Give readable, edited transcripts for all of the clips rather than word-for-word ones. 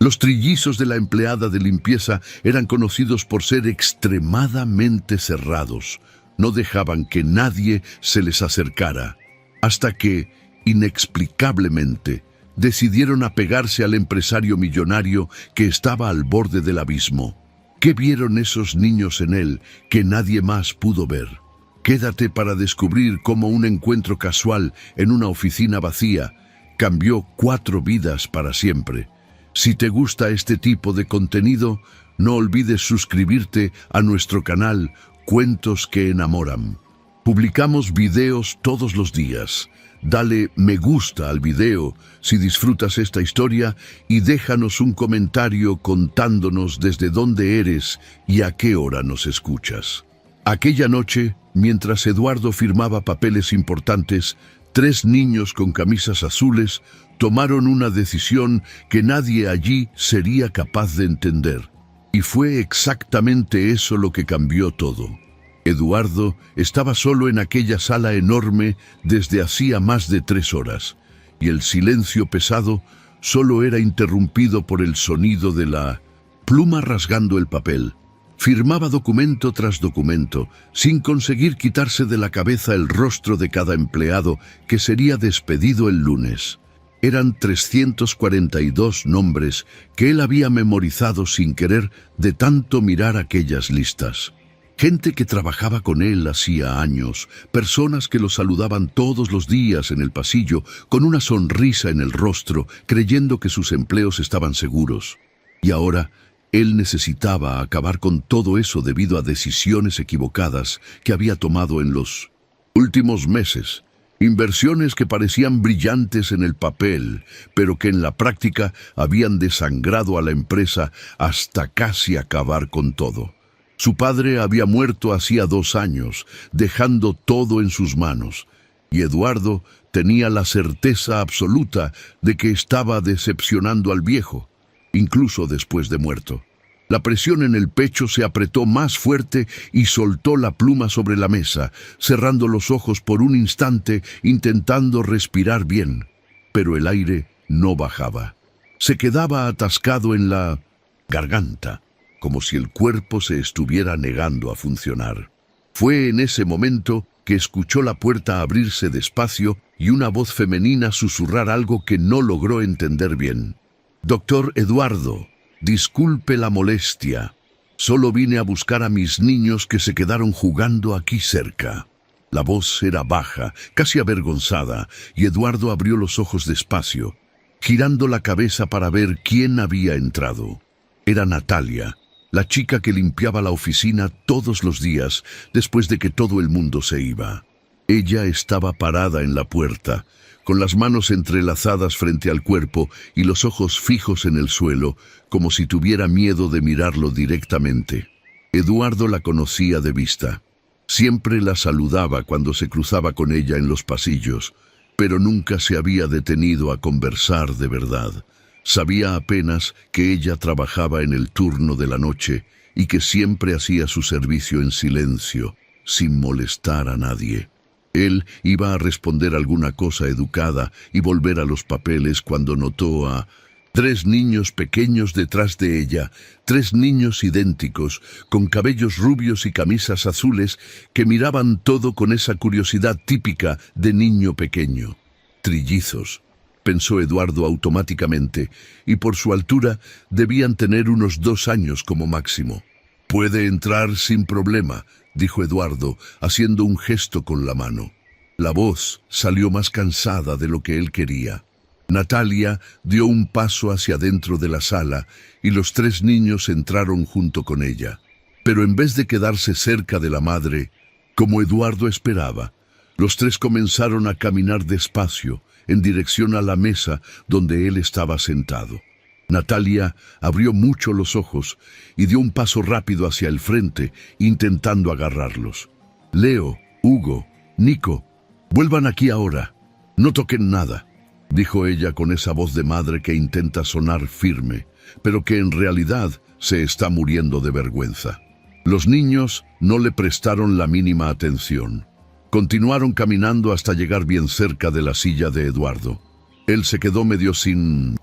Los trillizos de la empleada de limpieza eran conocidos por ser extremadamente cerrados. No dejaban que nadie se les acercara, hasta que, inexplicablemente, decidieron apegarse al empresario millonario que estaba al borde del abismo. ¿Qué vieron esos niños en él que nadie más pudo ver? Quédate para descubrir cómo un encuentro casual en una oficina vacía cambió 4 vidas para siempre. Si te gusta este tipo de contenido, no olvides suscribirte a nuestro canal Cuentos que Enamoran. Publicamos videos todos los días. Dale me gusta al video si disfrutas esta historia y déjanos un comentario contándonos desde dónde eres y a qué hora nos escuchas. Aquella noche, mientras Eduardo firmaba papeles importantes, 3 niños con camisas azules tomaron una decisión que nadie allí sería capaz de entender. Y fue exactamente eso lo que cambió todo. Eduardo estaba solo en aquella sala enorme desde hacía más de 3 horas, y el silencio pesado solo era interrumpido por el sonido de la pluma rasgando el papel. Firmaba documento tras documento, sin conseguir quitarse de la cabeza el rostro de cada empleado que sería despedido el lunes. Eran 342 nombres que él había memorizado sin querer de tanto mirar aquellas listas. Gente que trabajaba con él hacía años, personas que lo saludaban todos los días en el pasillo, con una sonrisa en el rostro, creyendo que sus empleos estaban seguros. Y ahora, él necesitaba acabar con todo eso debido a decisiones equivocadas que había tomado en los últimos meses. Inversiones que parecían brillantes en el papel, pero que en la práctica habían desangrado a la empresa hasta casi acabar con todo. Su padre había muerto hacía 2 años, dejando todo en sus manos, y Eduardo tenía la certeza absoluta de que estaba decepcionando al viejo, incluso después de muerto. La presión en el pecho se apretó más fuerte y soltó la pluma sobre la mesa, cerrando los ojos por un instante, intentando respirar bien. Pero el aire no bajaba. Se quedaba atascado en la garganta, como si el cuerpo se estuviera negando a funcionar. Fue en ese momento que escuchó la puerta abrirse despacio y una voz femenina susurrar algo que no logró entender bien. «Doctor Eduardo, disculpe la molestia. Solo vine a buscar a mis niños que se quedaron jugando aquí cerca». La voz era baja, casi avergonzada, y Eduardo abrió los ojos despacio, girando la cabeza para ver quién había entrado. Era Natalia, la chica que limpiaba la oficina todos los días después de que todo el mundo se iba. Ella estaba parada en la puerta, con las manos entrelazadas frente al cuerpo y los ojos fijos en el suelo, como si tuviera miedo de mirarlo directamente. Eduardo la conocía de vista. Siempre la saludaba cuando se cruzaba con ella en los pasillos, pero nunca se había detenido a conversar de verdad. Sabía apenas que ella trabajaba en el turno de la noche y que siempre hacía su servicio en silencio, sin molestar a nadie. Él iba a responder alguna cosa educada y volver a los papeles cuando notó a 3 niños pequeños detrás de ella, 3 niños idénticos, con cabellos rubios y camisas azules, que miraban todo con esa curiosidad típica de niño pequeño. Trillizos, pensó Eduardo automáticamente, y por su altura debían tener unos 2 años como máximo. «Puede entrar sin problema», dijo Eduardo, haciendo un gesto con la mano. La voz salió más cansada de lo que él quería. Natalia dio un paso hacia dentro de la sala y los 3 niños entraron junto con ella. Pero en vez de quedarse cerca de la madre, como Eduardo esperaba, los 3 comenzaron a caminar despacio en dirección a la mesa donde él estaba sentado. Natalia abrió mucho los ojos y dio un paso rápido hacia el frente, intentando agarrarlos. «Leo, Hugo, Nico, vuelvan aquí ahora. No toquen nada», dijo ella con esa voz de madre que intenta sonar firme, pero que en realidad se está muriendo de vergüenza. Los niños no le prestaron la mínima atención. Continuaron caminando hasta llegar bien cerca de la silla de Eduardo. Él se quedó medio sin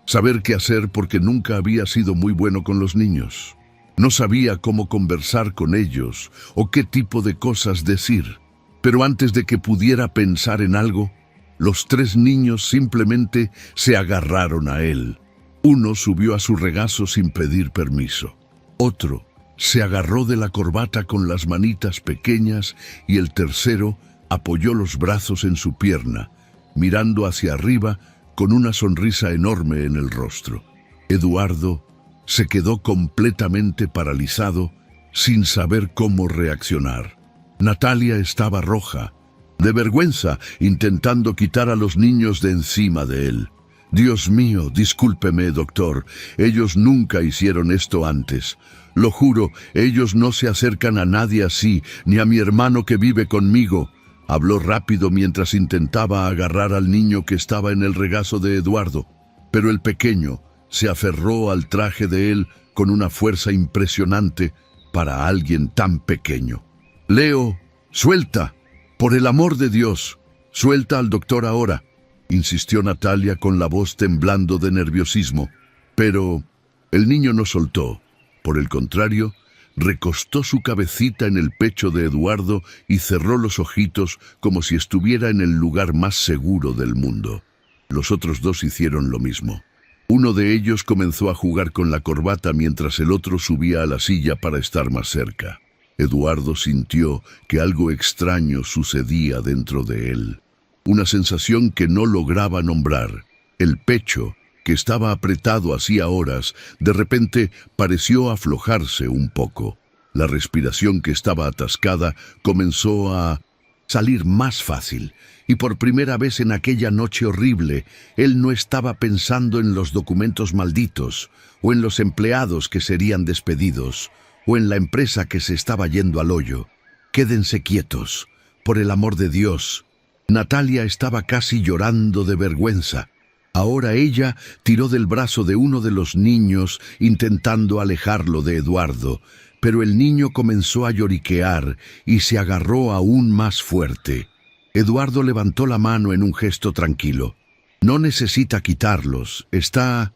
saber qué hacer porque nunca había sido muy bueno con los niños. No sabía cómo conversar con ellos o qué tipo de cosas decir. Pero antes de que pudiera pensar en algo, los 3 niños simplemente se agarraron a él. Uno subió a su regazo sin pedir permiso. Otro se agarró de la corbata con las manitas pequeñas y el tercero apoyó los brazos en su pierna, mirando hacia arriba con una sonrisa enorme en el rostro. Eduardo se quedó completamente paralizado, sin saber cómo reaccionar. Natalia estaba roja, de vergüenza, intentando quitar a los niños de encima de él. Dios mío, discúlpeme, doctor, ellos nunca hicieron esto antes. Lo juro, ellos no se acercan a nadie así, ni a mi hermano que vive conmigo. Habló rápido mientras intentaba agarrar al niño que estaba en el regazo de Eduardo, pero el pequeño se aferró al traje de él con una fuerza impresionante para alguien tan pequeño. Leo, suelta, por el amor de Dios, suelta al doctor ahora, insistió Natalia con la voz temblando de nerviosismo. Pero el niño no soltó. Por el contrario, recostó su cabecita en el pecho de Eduardo y cerró los ojitos como si estuviera en el lugar más seguro del mundo. Los otros 2 hicieron lo mismo. Uno de ellos comenzó a jugar con la corbata mientras el otro subía a la silla para estar más cerca. Eduardo sintió que algo extraño sucedía dentro de él. Una sensación que no lograba nombrar. El pecho, que estaba apretado hacía horas, de repente pareció aflojarse un poco. La respiración que estaba atascada comenzó a salir más fácil, y por primera vez en aquella noche horrible, él no estaba pensando en los documentos malditos, o en los empleados que serían despedidos, o en la empresa que se estaba yendo al hoyo. Quédense quietos, por el amor de Dios. Natalia estaba casi llorando de vergüenza. Ahora ella tiró del brazo de uno de los niños intentando alejarlo de Eduardo, pero el niño comenzó a lloriquear y se agarró aún más fuerte. Eduardo levantó la mano en un gesto tranquilo. No necesita quitarlos, está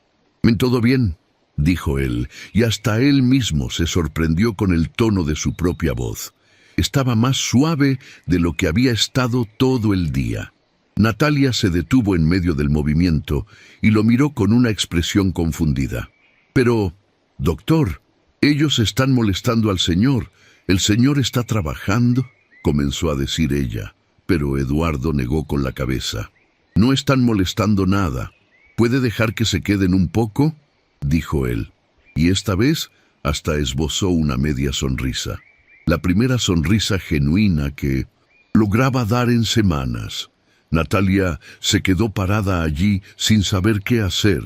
todo bien, dijo él, y hasta él mismo se sorprendió con el tono de su propia voz. Estaba más suave de lo que había estado todo el día. Natalia se detuvo en medio del movimiento y lo miró con una expresión confundida. Pero, doctor, ellos están molestando al señor. ¿El señor está trabajando?, comenzó a decir ella, pero Eduardo negó con la cabeza. No están molestando nada. ¿Puede dejar que se queden un poco?, dijo él, y esta vez hasta esbozó una media sonrisa. La primera sonrisa genuina que lograba dar en semanas. Natalia se quedó parada allí sin saber qué hacer,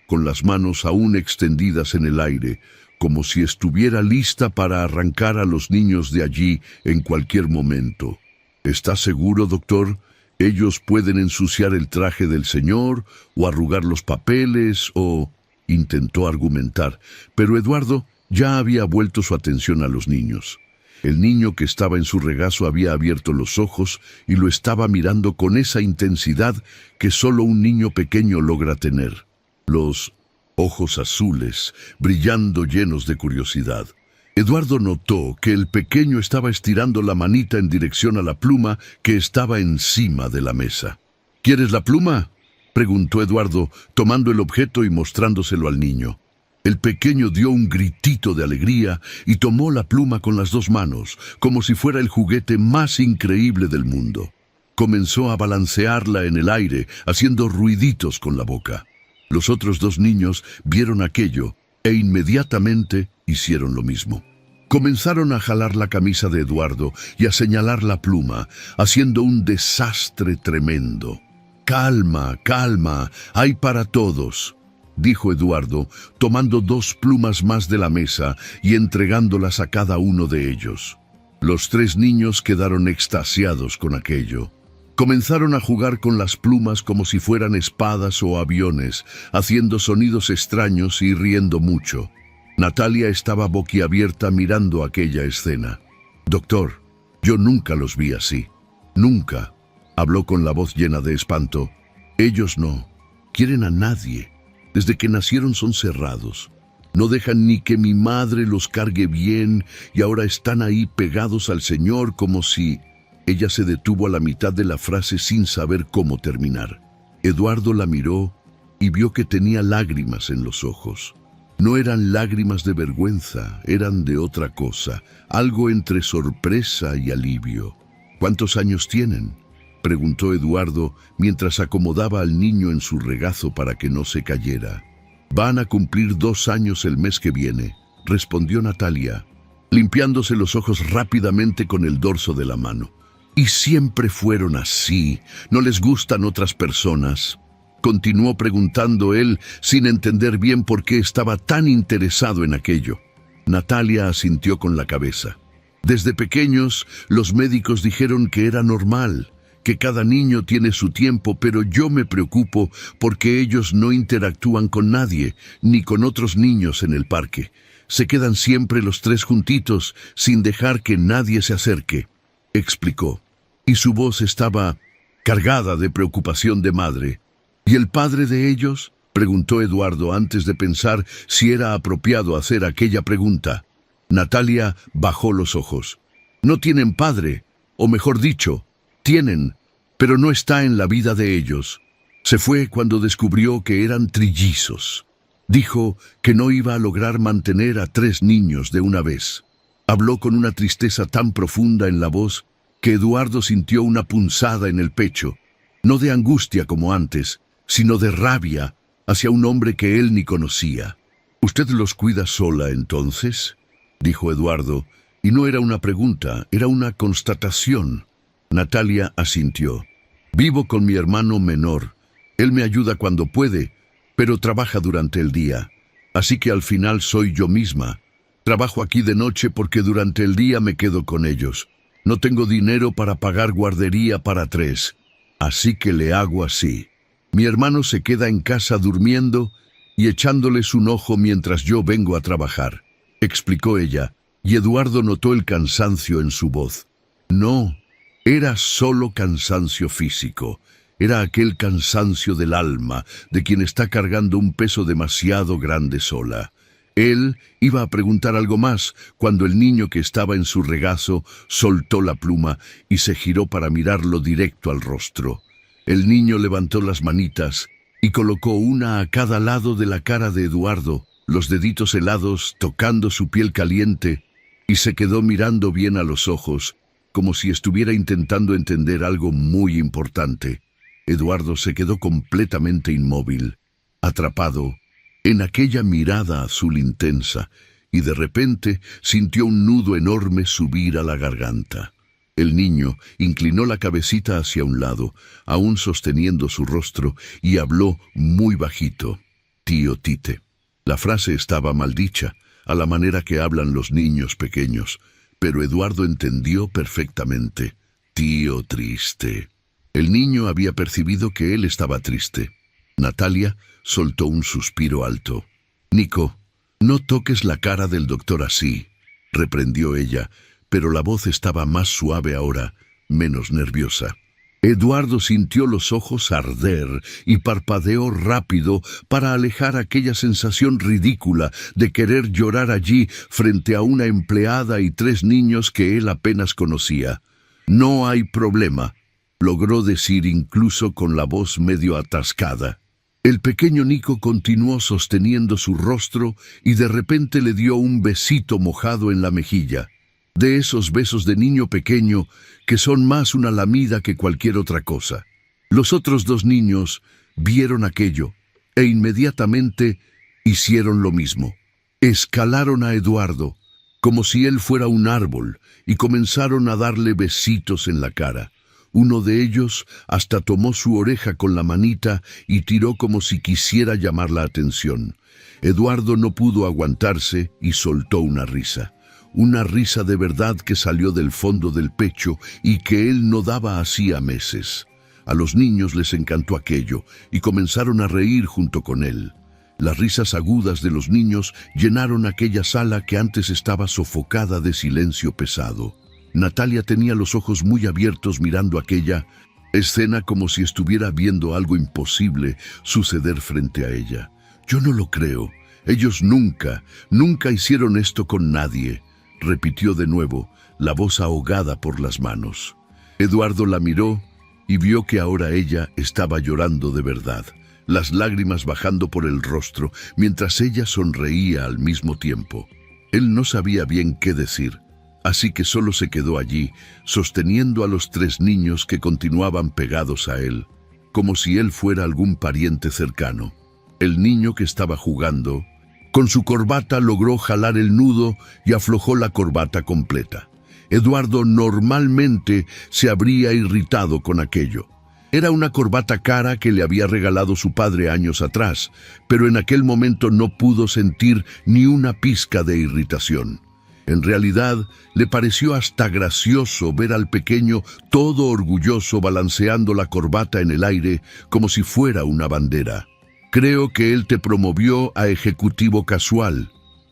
con las manos aún extendidas en el aire, como si estuviera lista para arrancar a los niños de allí en cualquier momento. ¿Está seguro, doctor? Ellos pueden ensuciar el traje del señor, o arrugar los papeles, o... intentó argumentar, pero Eduardo ya había vuelto su atención a los niños. El niño que estaba en su regazo había abierto los ojos y lo estaba mirando con esa intensidad que solo un niño pequeño logra tener. Los ojos azules, brillando llenos de curiosidad. Eduardo notó que el pequeño estaba estirando la manita en dirección a la pluma que estaba encima de la mesa. ¿Quieres la pluma?, preguntó Eduardo, tomando el objeto y mostrándoselo al niño. El pequeño dio un gritito de alegría y tomó la pluma con las 2 manos, como si fuera el juguete más increíble del mundo. Comenzó a balancearla en el aire, haciendo ruiditos con la boca. Los otros 2 niños vieron aquello e inmediatamente hicieron lo mismo. Comenzaron a jalar la camisa de Eduardo y a señalar la pluma, haciendo un desastre tremendo. «Calma, calma, hay para todos», dijo Eduardo, tomando 2 plumas más de la mesa y entregándolas a cada uno de ellos. Los 3 niños quedaron extasiados con aquello. Comenzaron a jugar con las plumas como si fueran espadas o aviones, haciendo sonidos extraños y riendo mucho. Natalia estaba boquiabierta mirando aquella escena. «Doctor, yo nunca los vi así. Nunca», habló con la voz llena de espanto. «Ellos no quieren a nadie. Desde que nacieron son cerrados. No dejan ni que mi madre los cargue bien y ahora están ahí pegados al Señor como si... Ella se detuvo a la mitad de la frase sin saber cómo terminar. Eduardo la miró y vio que tenía lágrimas en los ojos. No eran lágrimas de vergüenza, eran de otra cosa, algo entre sorpresa y alivio. ¿Cuántos años tienen?, preguntó Eduardo mientras acomodaba al niño en su regazo para que no se cayera. Van a cumplir 2 años el mes que viene, respondió Natalia, limpiándose los ojos rápidamente con el dorso de la mano. Y siempre fueron así, ¿no les gustan otras personas?, continuó preguntando él, sin entender bien por qué estaba tan interesado en aquello. Natalia asintió con la cabeza. Desde pequeños, los médicos dijeron que era normal, que cada niño tiene su tiempo, pero yo me preocupo porque ellos no interactúan con nadie, ni con otros niños en el parque. Se quedan siempre los 3 juntitos, sin dejar que nadie se acerque, explicó. Y su voz estaba cargada de preocupación de madre. ¿Y el padre de ellos?, preguntó Eduardo antes de pensar si era apropiado hacer aquella pregunta. Natalia bajó los ojos. No tienen padre, o mejor dicho, tienen, pero no está en la vida de ellos. Se fue cuando descubrió que eran trillizos. Dijo que no iba a lograr mantener a 3 niños de una vez. Habló con una tristeza tan profunda en la voz que Eduardo sintió una punzada en el pecho, no de angustia como antes, sino de rabia hacia un hombre que él ni conocía. ¿Usted los cuida sola entonces?, dijo Eduardo, y no era una pregunta, era una constatación. Natalia asintió. Vivo con mi hermano menor. Él me ayuda cuando puede, pero trabaja durante el día. Así que al final soy yo misma. Trabajo aquí de noche porque durante el día me quedo con ellos. No tengo dinero para pagar guardería para 3, así que le hago así. Mi hermano se queda en casa durmiendo y echándoles un ojo mientras yo vengo a trabajar, explicó ella, y Eduardo notó el cansancio en su voz. No, era solo cansancio físico. Era aquel cansancio del alma, de quien está cargando un peso demasiado grande sola. Él iba a preguntar algo más cuando el niño que estaba en su regazo soltó la pluma y se giró para mirarlo directo al rostro. El niño levantó las manitas y colocó una a cada lado de la cara de Eduardo, los deditos helados tocando su piel caliente, y se quedó mirando bien a los ojos, como si estuviera intentando entender algo muy importante. Eduardo se quedó completamente inmóvil, atrapado en aquella mirada azul intensa, y de repente sintió un nudo enorme subir a la garganta. El niño inclinó la cabecita hacia un lado, aún sosteniendo su rostro, y habló muy bajito. Tío Tite. La frase estaba mal dicha, a la manera que hablan los niños pequeños, pero Eduardo entendió perfectamente. Tío triste. El niño había percibido que él estaba triste. Natalia soltó un suspiro alto. Nico, no toques la cara del doctor así, reprendió ella, pero la voz estaba más suave ahora, menos nerviosa. Eduardo sintió los ojos arder y parpadeó rápido para alejar aquella sensación ridícula de querer llorar allí frente a una empleada y 3 niños que él apenas conocía. No hay problema, logró decir incluso con la voz medio atascada. El pequeño Nico continuó sosteniendo su rostro y de repente le dio un besito mojado en la mejilla. De esos besos de niño pequeño que son más una lamida que cualquier otra cosa. Los otros 2 niños vieron aquello e inmediatamente hicieron lo mismo. Escalaron a Eduardo como si él fuera un árbol y comenzaron a darle besitos en la cara. Uno de ellos hasta tomó su oreja con la manita y tiró como si quisiera llamar la atención. Eduardo no pudo aguantarse y soltó una risa. Una risa de verdad que salió del fondo del pecho y que él no daba hacía meses. A los niños les encantó aquello y comenzaron a reír junto con él. Las risas agudas de los niños llenaron aquella sala que antes estaba sofocada de silencio pesado. Natalia tenía los ojos muy abiertos mirando aquella escena como si estuviera viendo algo imposible suceder frente a ella. Yo no lo creo. Ellos nunca hicieron esto con nadie, repitió de nuevo, la voz ahogada por las manos. Eduardo la miró y vio que ahora ella estaba llorando de verdad, las lágrimas bajando por el rostro, mientras ella sonreía al mismo tiempo. Él no sabía bien qué decir, así que solo se quedó allí, sosteniendo a los 3 niños que continuaban pegados a él, como si él fuera algún pariente cercano. El niño que estaba jugando, con su corbata logró jalar el nudo y aflojó la corbata completa. Eduardo normalmente se habría irritado con aquello. Era una corbata cara que le había regalado su padre años atrás, pero en aquel momento no pudo sentir ni una pizca de irritación. En realidad, le pareció hasta gracioso ver al pequeño todo orgulloso balanceando la corbata en el aire como si fuera una bandera. «Creo que él te promovió a ejecutivo casual»,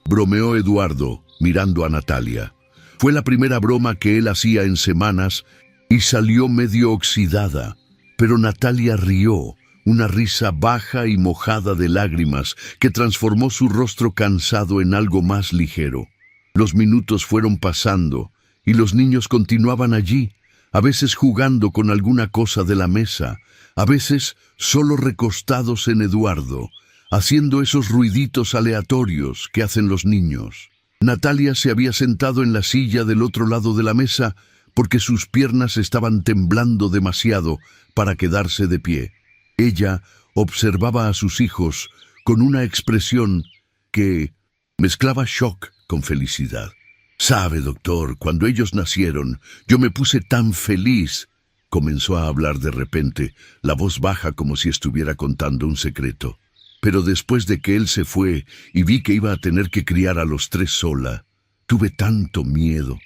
bromeó Eduardo, mirando a Natalia. Fue la primera broma que él hacía en semanas y salió medio oxidada, pero Natalia rió, una risa baja y mojada de lágrimas que transformó su rostro cansado en algo más ligero. Los minutos fueron pasando y los niños continuaban allí, a veces jugando con alguna cosa de la mesa, a veces solo recostados en Eduardo, haciendo esos ruiditos aleatorios que hacen los niños. Natalia se había sentado en la silla del otro lado de la mesa porque sus piernas estaban temblando demasiado para quedarse de pie. Ella observaba a sus hijos con una expresión que mezclaba shock con felicidad. «Sabe, doctor, cuando ellos nacieron, yo me puse tan feliz», comenzó a hablar de repente, la voz baja como si estuviera contando un secreto. «Pero después de que él se fue y vi que iba a tener que criar a los 3 sola, tuve tanto miedo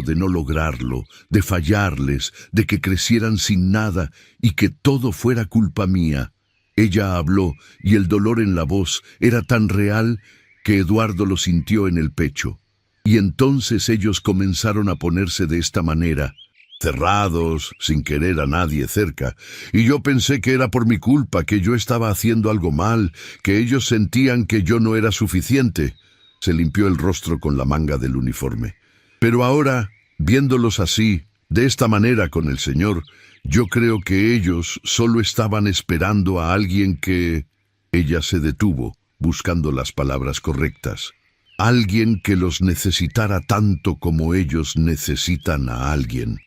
de no lograrlo, de fallarles, de que crecieran sin nada y que todo fuera culpa mía». Ella habló y el dolor en la voz era tan real que Eduardo lo sintió en el pecho. Y entonces ellos comenzaron a ponerse de esta manera, cerrados, sin querer a nadie cerca, y yo pensé que era por mi culpa, que yo estaba haciendo algo mal, que ellos sentían que yo no era suficiente. Se limpió el rostro con la manga del uniforme. Pero ahora, viéndolos así, de esta manera con el Señor, yo creo que ellos solo estaban esperando a alguien que... Ella se detuvo, buscando las palabras correctas. Alguien que los necesitara tanto como ellos necesitan a alguien.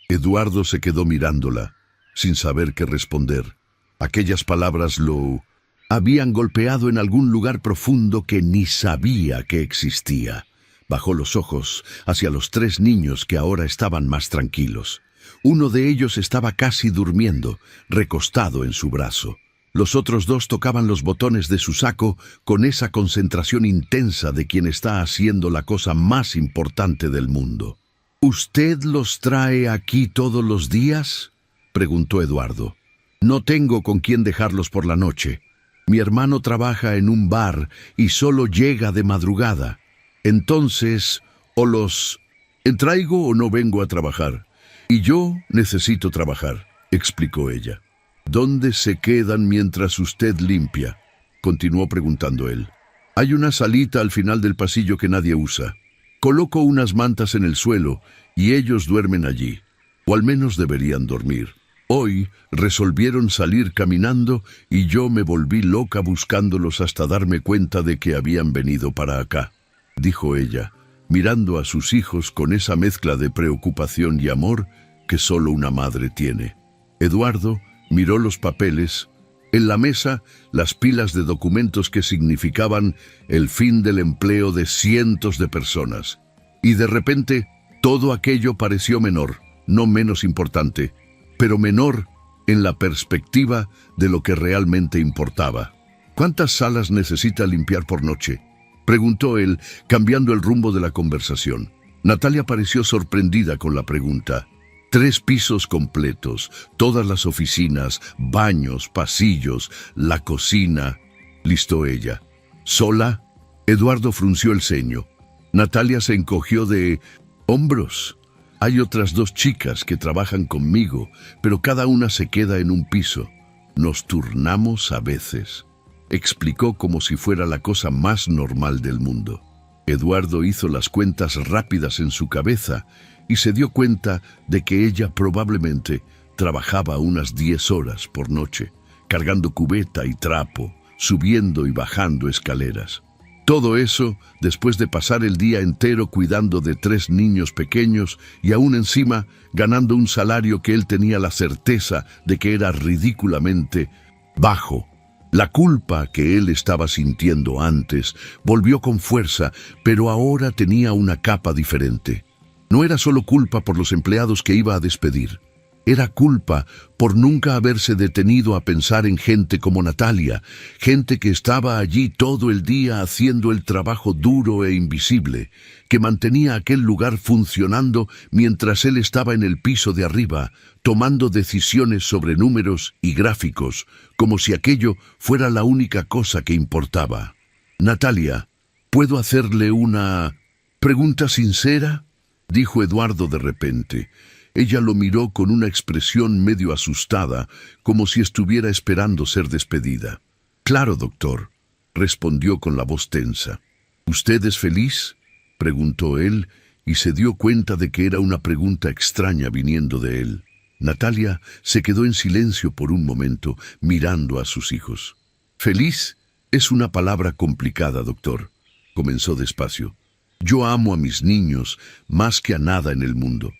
Eduardo se quedó mirándola, sin saber qué responder. Aquellas palabras lo habían golpeado en algún lugar profundo que ni sabía que existía. Bajó los ojos hacia los 3 niños que ahora estaban más tranquilos. Uno de ellos estaba casi durmiendo, recostado en su brazo. Los otros 2 tocaban los botones de su saco con esa concentración intensa de quien está haciendo la cosa más importante del mundo. «¿Usted los trae aquí todos los días?», preguntó Eduardo. «No tengo con quién dejarlos por la noche. Mi hermano trabaja en un bar y solo llega de madrugada. Entonces, o los traigo o no vengo a trabajar. Y yo necesito trabajar», explicó ella. «¿Dónde se quedan mientras usted limpia?», continuó preguntando él. «Hay una salita al final del pasillo que nadie usa. Coloco unas mantas en el suelo y ellos duermen allí, o al menos deberían dormir. Hoy resolvieron salir caminando y yo me volví loca buscándolos hasta darme cuenta de que habían venido para acá», dijo ella, mirando a sus hijos con esa mezcla de preocupación y amor que solo una madre tiene. Eduardo miró los papeles. En la mesa, las pilas de documentos que significaban el fin del empleo de cientos de personas. Y de repente, todo aquello pareció menor, no menos importante, pero menor en la perspectiva de lo que realmente importaba. «¿Cuántas salas necesita limpiar por noche?», preguntó él, cambiando el rumbo de la conversación. Natalia pareció sorprendida con la pregunta. 3 pisos completos, todas las oficinas, baños, pasillos, la cocina, listó ella. ¿Sola? Eduardo frunció el ceño. Natalia se encogió de hombros. «Hay otras 2 chicas que trabajan conmigo, pero cada una se queda en un piso. Nos turnamos a veces». explicó como si fuera la cosa más normal del mundo. Eduardo hizo las cuentas rápidas en su cabeza y se dio cuenta de que ella probablemente trabajaba unas 10 horas por noche, cargando cubeta y trapo, subiendo y bajando escaleras. Todo eso después de pasar el día entero cuidando de 3 niños pequeños y aún encima ganando un salario que él tenía la certeza de que era ridículamente bajo. La culpa que él estaba sintiendo antes volvió con fuerza, pero ahora tenía una capa diferente. No era solo culpa por los empleados que iba a despedir. Era culpa por nunca haberse detenido a pensar en gente como Natalia, gente que estaba allí todo el día haciendo el trabajo duro e invisible, que mantenía aquel lugar funcionando mientras él estaba en el piso de arriba, tomando decisiones sobre números y gráficos, como si aquello fuera la única cosa que importaba. «Natalia, ¿puedo hacerle una pregunta sincera?», dijo Eduardo de repente. Ella lo miró con una expresión medio asustada, como si estuviera esperando ser despedida. «Claro, doctor», respondió con la voz tensa. «¿Usted es feliz?», preguntó él, y se dio cuenta de que era una pregunta extraña viniendo de él. Natalia se quedó en silencio por un momento, mirando a sus hijos. «Feliz es una palabra complicada, doctor», comenzó despacio. «Yo amo a mis niños más que a nada en el mundo.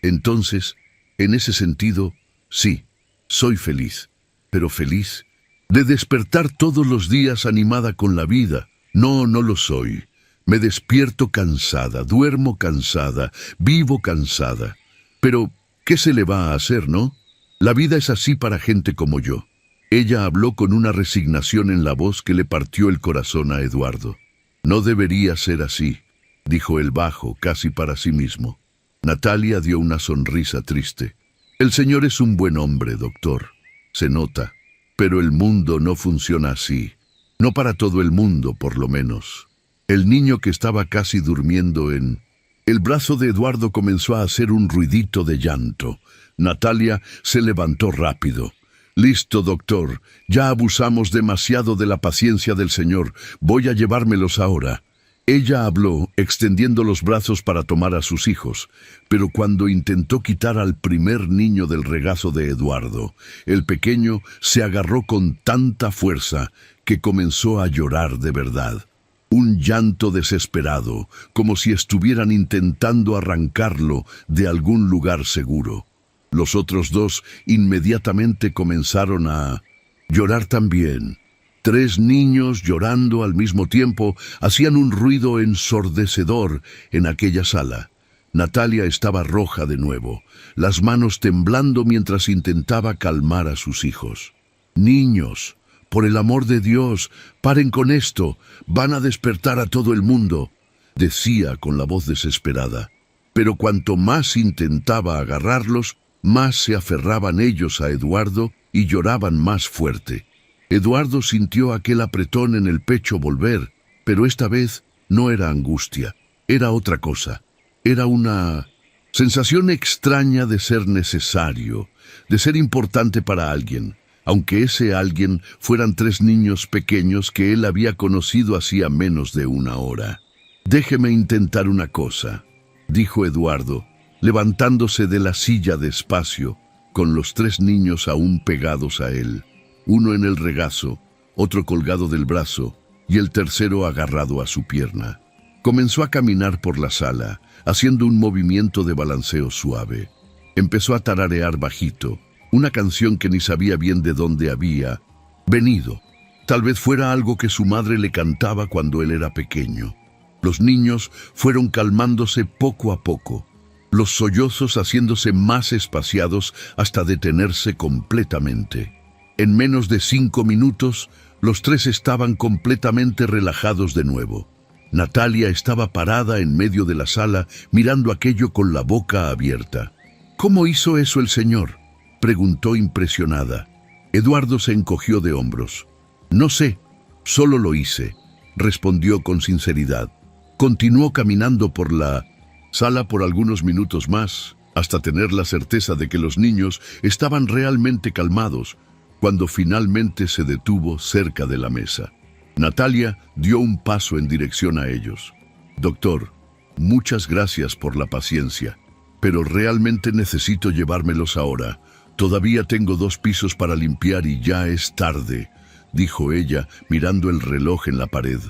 Entonces, en ese sentido, sí, soy feliz. Pero feliz de despertar todos los días animada con la vida. No, no lo soy. Me despierto cansada, duermo cansada, vivo cansada. Pero, ¿qué se le va a hacer, no? La vida es así para gente como yo». Ella habló con una resignación en la voz que le partió el corazón a Eduardo. «No debería ser así», dijo él bajo, casi para sí mismo. Natalia dio una sonrisa triste. «El señor es un buen hombre, doctor. Se nota. Pero el mundo no funciona así. No para todo el mundo, por lo menos». El niño que estaba casi durmiendo en el brazo de Eduardo comenzó a hacer un ruidito de llanto. Natalia se levantó rápido. «Listo, doctor. Ya abusamos demasiado de la paciencia del señor. Voy a llevármelos ahora». Ella habló, extendiendo los brazos para tomar a sus hijos, pero cuando intentó quitar al primer niño del regazo de Eduardo, el pequeño se agarró con tanta fuerza que comenzó a llorar de verdad. Un llanto desesperado, como si estuvieran intentando arrancarlo de algún lugar seguro. Los otros 2 inmediatamente comenzaron a llorar también. 3 niños llorando al mismo tiempo hacían un ruido ensordecedor en aquella sala. Natalia estaba roja de nuevo, las manos temblando mientras intentaba calmar a sus hijos. «Niños, por el amor de Dios, paren con esto, van a despertar a todo el mundo», decía con la voz desesperada. Pero cuanto más intentaba agarrarlos, más se aferraban ellos a Eduardo y lloraban más fuerte. Eduardo sintió aquel apretón en el pecho volver, pero esta vez no era angustia, era otra cosa. Era una sensación extraña de ser necesario, de ser importante para alguien, aunque ese alguien fueran 3 niños pequeños que él había conocido hacía menos de una hora. «Déjeme intentar una cosa», dijo Eduardo, levantándose de la silla despacio, con los 3 niños aún pegados a él. Uno en el regazo, otro colgado del brazo y el tercero agarrado a su pierna. Comenzó a caminar por la sala, haciendo un movimiento de balanceo suave. Empezó a tararear bajito, una canción que ni sabía bien de dónde había venido. Tal vez fuera algo que su madre le cantaba cuando él era pequeño. Los niños fueron calmándose poco a poco, los sollozos haciéndose más espaciados hasta detenerse completamente. En menos de 5 minutos, los 3 estaban completamente relajados de nuevo. Natalia estaba parada en medio de la sala, mirando aquello con la boca abierta. «¿Cómo hizo eso el señor?», preguntó impresionada. Eduardo se encogió de hombros. «No sé, solo lo hice», respondió con sinceridad. Continuó caminando por la sala por algunos minutos más, hasta tener la certeza de que los niños estaban realmente calmados. cuando finalmente se detuvo cerca de la mesa. Natalia dio un paso en dirección a ellos. «Doctor, muchas gracias por la paciencia, pero realmente necesito llevármelos ahora. Todavía tengo 2 pisos para limpiar y ya es tarde», dijo ella, mirando el reloj en la pared.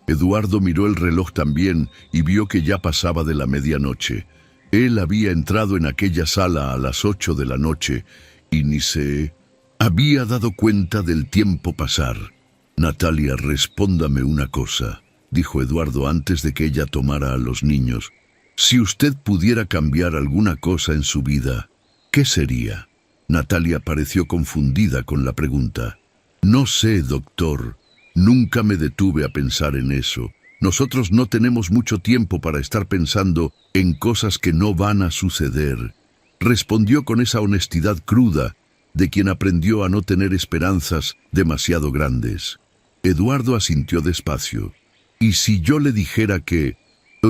Eduardo miró el reloj también y vio que ya pasaba de la medianoche. Él había entrado en aquella sala a las 8 de la noche y ni se había dado cuenta del tiempo pasar. «Natalia, respóndame una cosa», dijo Eduardo antes de que ella tomara a los niños. «Si usted pudiera cambiar alguna cosa en su vida, ¿qué sería?» Natalia pareció confundida con la pregunta. «No sé, doctor. Nunca me detuve a pensar en eso. Nosotros no tenemos mucho tiempo para estar pensando en cosas que no van a suceder», respondió con esa honestidad cruda de quien aprendió a no tener esperanzas demasiado grandes. Eduardo asintió despacio. «¿Y si yo le dijera que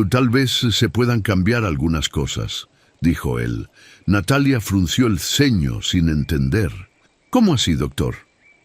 tal vez se puedan cambiar algunas cosas?», dijo él. Natalia frunció el ceño sin entender. «¿Cómo así, doctor?».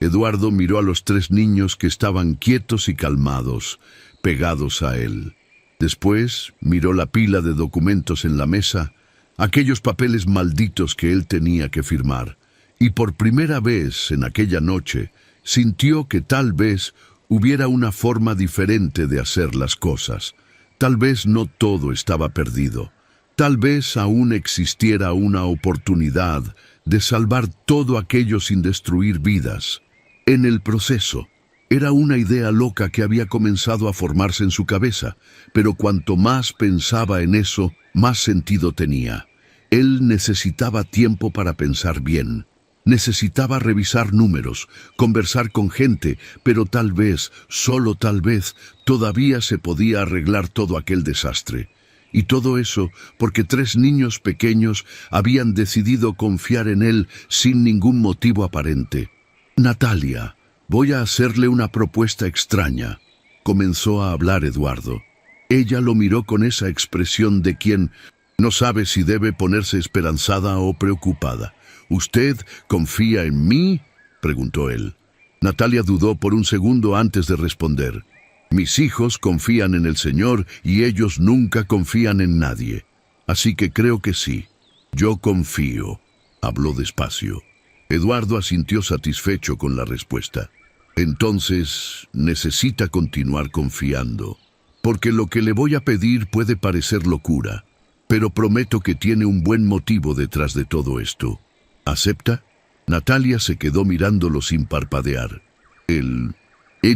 Eduardo miró a los 3 niños que estaban quietos y calmados, pegados a él. Después miró la pila de documentos en la mesa, aquellos papeles malditos que él tenía que firmar, y por primera vez en aquella noche sintió que tal vez hubiera una forma diferente de hacer las cosas. Tal vez no todo estaba perdido. Tal vez aún existiera una oportunidad de salvar todo aquello sin destruir vidas. En el proceso, era una idea loca que había comenzado a formarse en su cabeza, pero cuanto más pensaba en eso, más sentido tenía. Él necesitaba tiempo para pensar bien. Necesitaba revisar números, conversar con gente, pero tal vez, solo tal vez, todavía se podía arreglar todo aquel desastre. Y todo eso porque 3 niños pequeños habían decidido confiar en él sin ningún motivo aparente. «Natalia, voy a hacerle una propuesta extraña», comenzó a hablar Eduardo. Ella lo miró con esa expresión de quien no sabe si debe ponerse esperanzada o preocupada. «¿Usted confía en mí?», preguntó él. Natalia dudó por un segundo antes de responder. «Mis hijos confían en el Señor y ellos nunca confían en nadie. Así que creo que sí. Yo confío», habló despacio. Eduardo asintió satisfecho con la respuesta. «Entonces, necesita continuar confiando, porque lo que le voy a pedir puede parecer locura, pero prometo que tiene un buen motivo detrás de todo esto. ¿Acepta?». Natalia se quedó mirándolo sin parpadear. El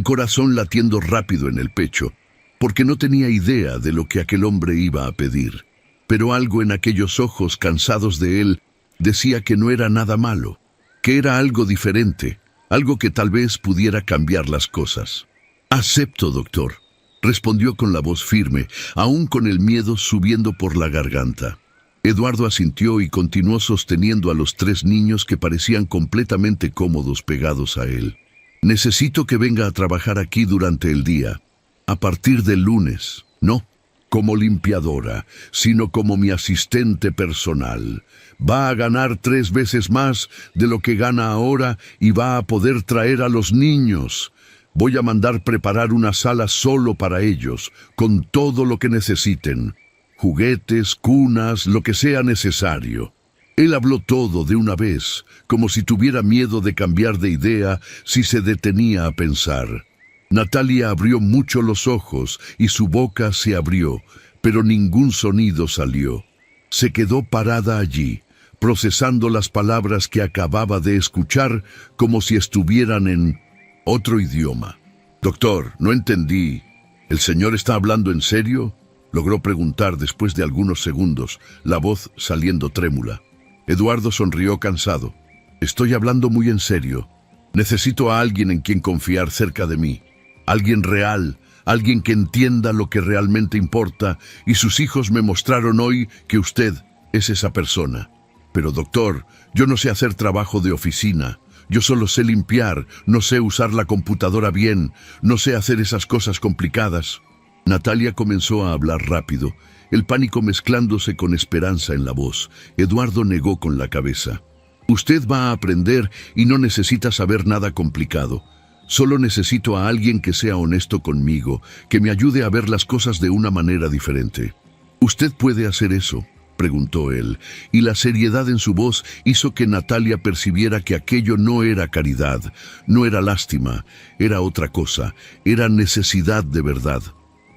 corazón latiendo rápido en el pecho, porque no tenía idea de lo que aquel hombre iba a pedir. Pero algo en aquellos ojos cansados de él decía que no era nada malo, que era algo diferente, algo que tal vez pudiera cambiar las cosas. «Acepto, doctor», respondió con la voz firme, aún con el miedo subiendo por la garganta. Eduardo asintió y continuó sosteniendo a los 3 niños que parecían completamente cómodos pegados a él. «Necesito que venga a trabajar aquí durante el día, a partir del lunes, no como limpiadora, sino como mi asistente personal. Va a ganar 3 veces más de lo que gana ahora y va a poder traer a los niños. Voy a mandar preparar una sala solo para ellos, con todo lo que necesiten. Juguetes, cunas, lo que sea necesario». Él habló todo de una vez, como si tuviera miedo de cambiar de idea si se detenía a pensar. Natalia abrió mucho los ojos y su boca se abrió, pero ningún sonido salió. Se quedó parada allí, procesando las palabras que acababa de escuchar como si estuvieran en otro idioma. «Doctor, no entendí. ¿El señor está hablando en serio?», logró preguntar después de algunos segundos, la voz saliendo trémula. Eduardo sonrió cansado. «Estoy hablando muy en serio. Necesito a alguien en quien confiar cerca de mí. Alguien real, alguien que entienda lo que realmente importa, y sus hijos me mostraron hoy que usted es esa persona. Pero doctor, yo no sé hacer trabajo de oficina. Yo solo sé limpiar, no sé usar la computadora bien, no sé hacer esas cosas complicadas». Natalia comenzó a hablar rápido, el pánico mezclándose con esperanza en la voz. Eduardo negó con la cabeza. Usted va a aprender y no necesita saber nada complicado. Solo necesito a alguien que sea honesto conmigo, que me ayude a ver las cosas de una manera diferente. ¿Usted puede hacer eso?, preguntó él, y la seriedad en su voz hizo que Natalia percibiera que aquello no era caridad, no era lástima, era otra cosa, era necesidad de verdad.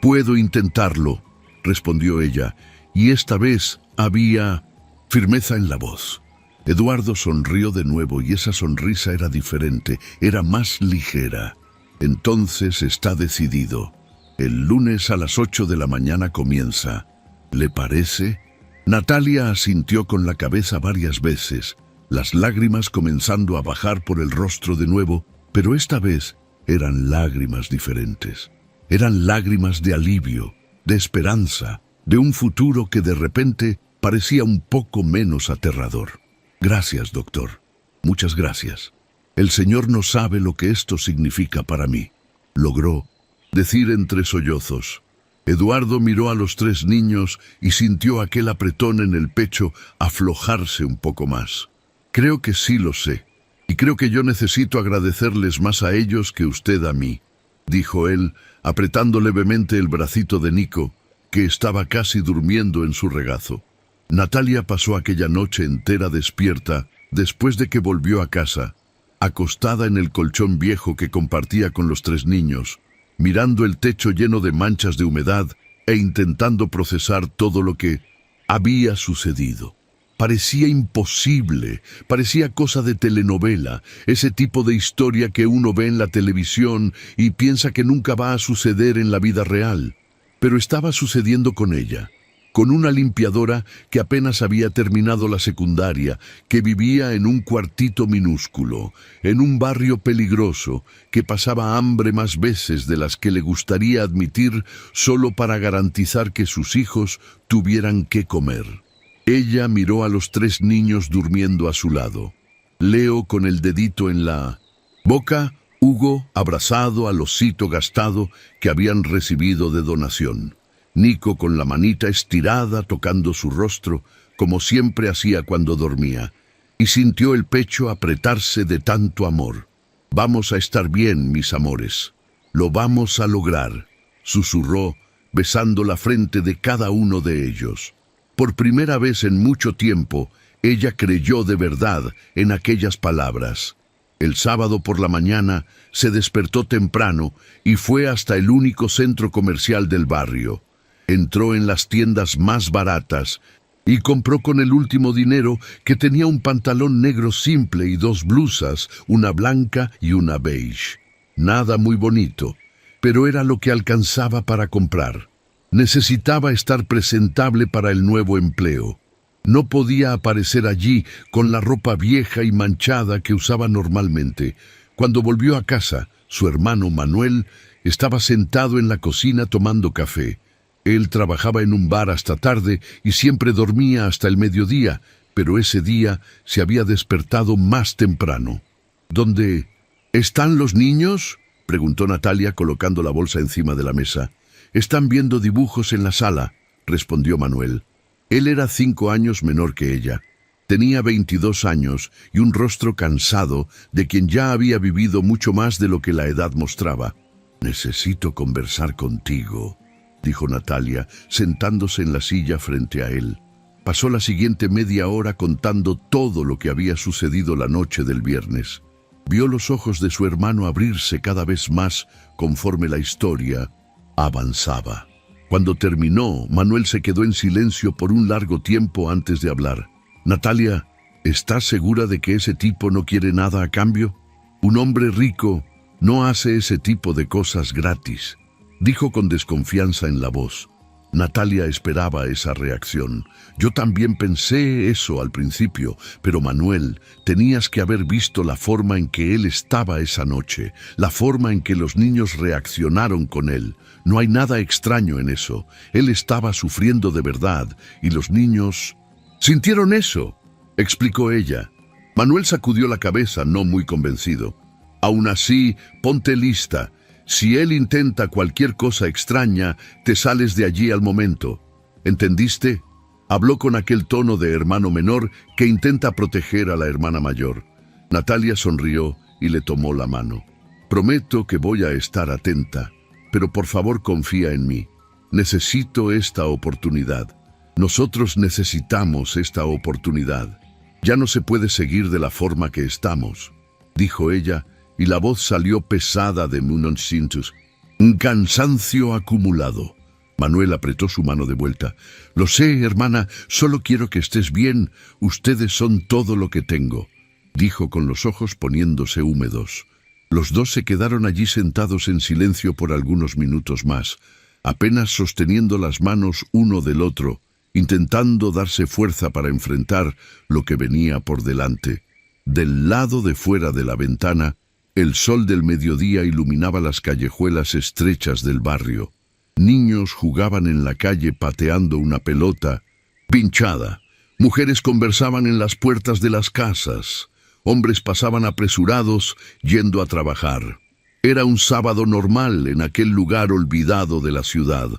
«Puedo intentarlo», respondió ella, y esta vez había firmeza en la voz. Eduardo sonrió de nuevo y esa sonrisa era diferente, era más ligera. «Entonces está decidido. El lunes a las 8 de la mañana comienza. ¿Le parece?» Natalia asintió con la cabeza varias veces, las lágrimas comenzando a bajar por el rostro de nuevo, pero esta vez eran lágrimas diferentes. Eran lágrimas de alivio, de esperanza, de un futuro que de repente parecía un poco menos aterrador. «Gracias, doctor. Muchas gracias. El Señor no sabe lo que esto significa para mí», logró decir entre sollozos. Eduardo miró a los 3 niños y sintió aquel apretón en el pecho aflojarse un poco más. «Creo que sí lo sé, y creo que yo necesito agradecerles más a ellos que usted a mí», dijo él, apretando levemente el bracito de Nico, que estaba casi durmiendo en su regazo. Natalia pasó aquella noche entera despierta después de que volvió a casa, acostada en el colchón viejo que compartía con los 3 niños, mirando el techo lleno de manchas de humedad e intentando procesar todo lo que había sucedido. Parecía imposible, parecía cosa de telenovela, ese tipo de historia que uno ve en la televisión y piensa que nunca va a suceder en la vida real. Pero estaba sucediendo con ella, con una limpiadora que apenas había terminado la secundaria, que vivía en un cuartito minúsculo, en un barrio peligroso, que pasaba hambre más veces de las que le gustaría admitir solo para garantizar que sus hijos tuvieran qué comer. Ella miró a los 3 niños durmiendo a su lado. Leo con el dedito en la boca, Hugo abrazado al osito gastado que habían recibido de donación. Nico con la manita estirada tocando su rostro, como siempre hacía cuando dormía, y sintió el pecho apretarse de tanto amor. «Vamos a estar bien, mis amores. Lo vamos a lograr», susurró, besando la frente de cada uno de ellos. Por primera vez en mucho tiempo, ella creyó de verdad en aquellas palabras. El sábado por la mañana se despertó temprano y fue hasta el único centro comercial del barrio. Entró en las tiendas más baratas y compró con el último dinero, que tenía un pantalón negro simple y 2 blusas, una blanca y una beige. Nada muy bonito, pero era lo que alcanzaba para comprar. Necesitaba estar presentable para el nuevo empleo. No podía aparecer allí con la ropa vieja y manchada que usaba normalmente. Cuando volvió a casa, su hermano Manuel estaba sentado en la cocina tomando café. Él trabajaba en un bar hasta tarde y siempre dormía hasta el mediodía, pero ese día se había despertado más temprano. «¿Dónde están los niños?», preguntó Natalia colocando la bolsa encima de la mesa. «Están viendo dibujos en la sala», respondió Manuel. Él era 5 años menor que ella. Tenía 22 años y un rostro cansado de quien ya había vivido mucho más de lo que la edad mostraba. «Necesito conversar contigo», dijo Natalia, sentándose en la silla frente a él. Pasó la siguiente media hora contando todo lo que había sucedido la noche del viernes. Vio los ojos de su hermano abrirse cada vez más conforme la historia avanzaba. Cuando terminó, Manuel se quedó en silencio por un largo tiempo antes de hablar. «Natalia, ¿estás segura de que ese tipo no quiere nada a cambio? Un hombre rico no hace ese tipo de cosas gratis», dijo con desconfianza en la voz. Natalia esperaba esa reacción. «Yo también pensé eso al principio, pero Manuel, tenías que haber visto la forma en que él estaba esa noche, la forma en que los niños reaccionaron con él. No hay nada extraño en eso. Él estaba sufriendo de verdad y los niños sintieron eso», explicó ella. Manuel sacudió la cabeza, no muy convencido. «Aún así, ponte lista. Si él intenta cualquier cosa extraña, te sales de allí al momento. ¿Entendiste?». Habló con aquel tono de hermano menor que intenta proteger a la hermana mayor. Natalia sonrió y le tomó la mano. Prometo que voy a estar atenta, pero por favor confía en mí. Necesito esta oportunidad. Nosotros necesitamos esta oportunidad. Ya no se puede seguir de la forma que estamos, dijo ella, y la voz salió pesada de Munoncintus. Un cansancio acumulado. Manuel apretó su mano de vuelta. Lo sé, hermana, solo quiero que estés bien. Ustedes son todo lo que tengo, dijo con los ojos poniéndose húmedos. Los dos se quedaron allí sentados en silencio por algunos minutos más, apenas sosteniendo las manos uno del otro, intentando darse fuerza para enfrentar lo que venía por delante. Del lado de fuera de la ventana, el sol del mediodía iluminaba las callejuelas estrechas del barrio. Niños jugaban en la calle pateando una pelota pinchada. Mujeres conversaban en las puertas de las casas. Hombres pasaban apresurados yendo a trabajar. Era un sábado normal en aquel lugar olvidado de la ciudad.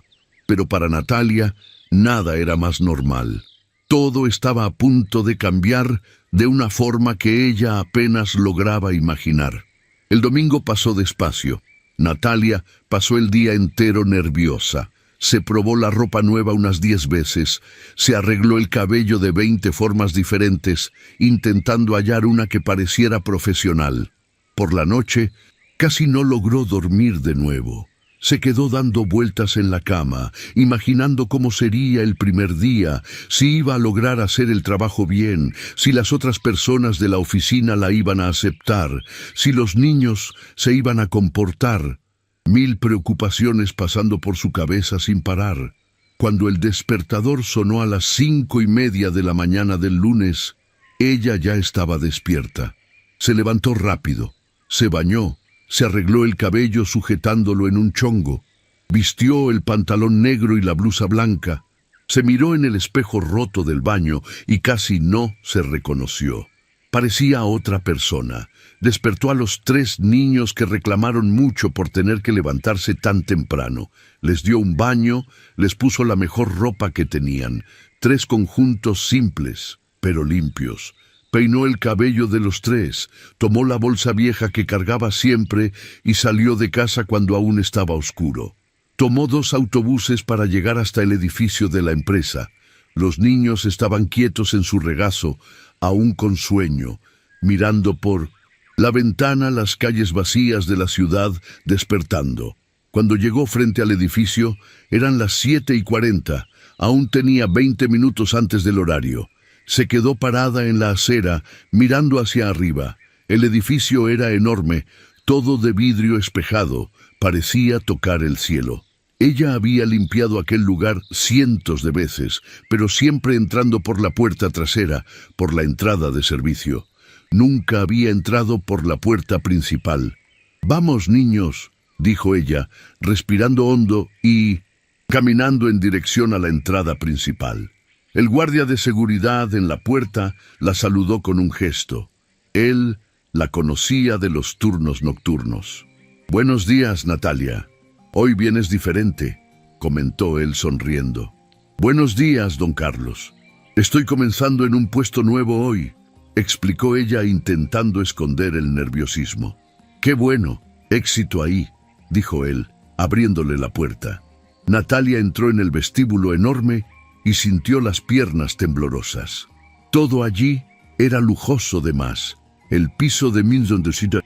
Pero para Natalia, nada era más normal. Todo estaba a punto de cambiar de una forma que ella apenas lograba imaginar. El domingo pasó despacio. Natalia pasó el día entero nerviosa. Se probó la ropa nueva unas 10 veces, se arregló el cabello de 20 formas diferentes, intentando hallar una que pareciera profesional. Por la noche, casi no logró dormir de nuevo. Se quedó dando vueltas en la cama, imaginando cómo sería el primer día, si iba a lograr hacer el trabajo bien, si las otras personas de la oficina la iban a aceptar, si los niños se iban a comportar. 1000 preocupaciones pasando por su cabeza sin parar. Cuando el despertador sonó a las 5:30 de la mañana del lunes, ella ya estaba despierta. Se levantó rápido, se bañó, se arregló el cabello sujetándolo en un chongo, vistió el pantalón negro y la blusa blanca, se miró en el espejo roto del baño y casi no se reconoció. Parecía otra persona. Despertó a los 3 niños que reclamaron mucho por tener que levantarse tan temprano. Les dio un baño, les puso la mejor ropa que tenían, 3 conjuntos simples, pero limpios. Peinó el cabello de los 3, tomó la bolsa vieja que cargaba siempre y salió de casa cuando aún estaba oscuro. Tomó 2 autobuses para llegar hasta el edificio de la empresa. Los niños estaban quietos en su regazo, aún con sueño, mirando por la ventana las calles vacías de la ciudad, despertando. Cuando llegó frente al edificio, eran las 7:40, aún tenía 20 minutos antes del horario. Se quedó parada en la acera, mirando hacia arriba. El edificio era enorme, todo de vidrio espejado, parecía tocar el cielo. Ella había limpiado aquel lugar cientos de veces, pero siempre entrando por la puerta trasera, por la entrada de servicio. Nunca había entrado por la puerta principal. «Vamos, niños», dijo ella, respirando hondo y caminando en dirección a la entrada principal. El guardia de seguridad en la puerta la saludó con un gesto. Él la conocía de los turnos nocturnos. «Buenos días, Natalia. Hoy vienes diferente», comentó él sonriendo. «Buenos días, don Carlos. Estoy comenzando en un puesto nuevo hoy», explicó ella intentando esconder el nerviosismo. «Qué bueno, éxito ahí», dijo él, abriéndole la puerta. Natalia entró en el vestíbulo enorme y sintió las piernas temblorosas. Todo allí era lujoso de más. El piso de Minson de Cita,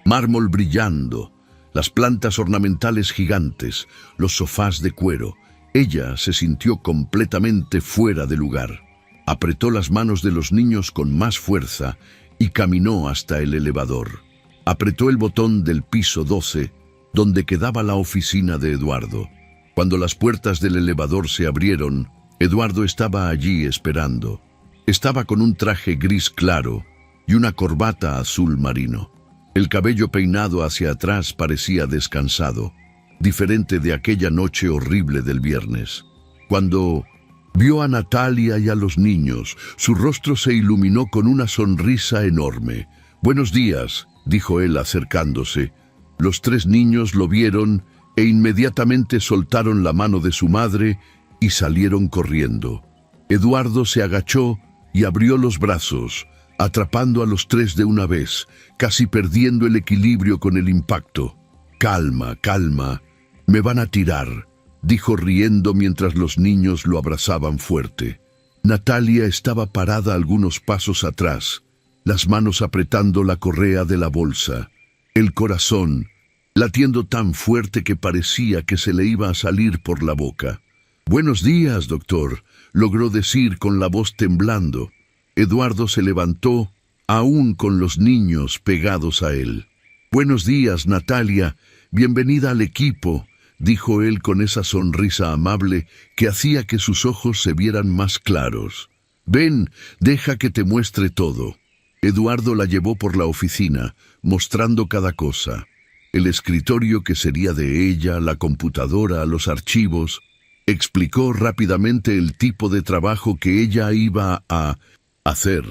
mármol brillando, las plantas ornamentales gigantes, los sofás de cuero. Ella se sintió completamente fuera de lugar. Apretó las manos de los niños con más fuerza y caminó hasta el elevador. Apretó el botón del piso 12, donde quedaba la oficina de Eduardo. Cuando las puertas del elevador se abrieron, Eduardo estaba allí esperando. Estaba con un traje gris claro y una corbata azul marino. El cabello peinado hacia atrás parecía descansado, diferente de aquella noche horrible del viernes. Cuando vio a Natalia y a los niños, su rostro se iluminó con una sonrisa enorme. «Buenos días», dijo él acercándose. Los 3 niños lo vieron e inmediatamente soltaron la mano de su madre y salieron corriendo. Eduardo se agachó y abrió los brazos, atrapando a los tres de una vez, casi perdiendo el equilibrio con el impacto. «Calma, calma, me van a tirar», dijo riendo mientras los niños lo abrazaban fuerte. Natalia estaba parada algunos pasos atrás, las manos apretando la correa de la bolsa, el corazón latiendo tan fuerte que parecía que se le iba a salir por la boca. «Buenos días, doctor», logró decir con la voz temblando. Eduardo se levantó, aún con los niños pegados a él. «Buenos días, Natalia, bienvenida al equipo», dijo él con esa sonrisa amable que hacía que sus ojos se vieran más claros. «Ven, deja que te muestre todo». Eduardo la llevó por la oficina, mostrando cada cosa. El escritorio que sería de ella, la computadora, los archivos. Explicó rápidamente el tipo de trabajo que ella iba a hacer: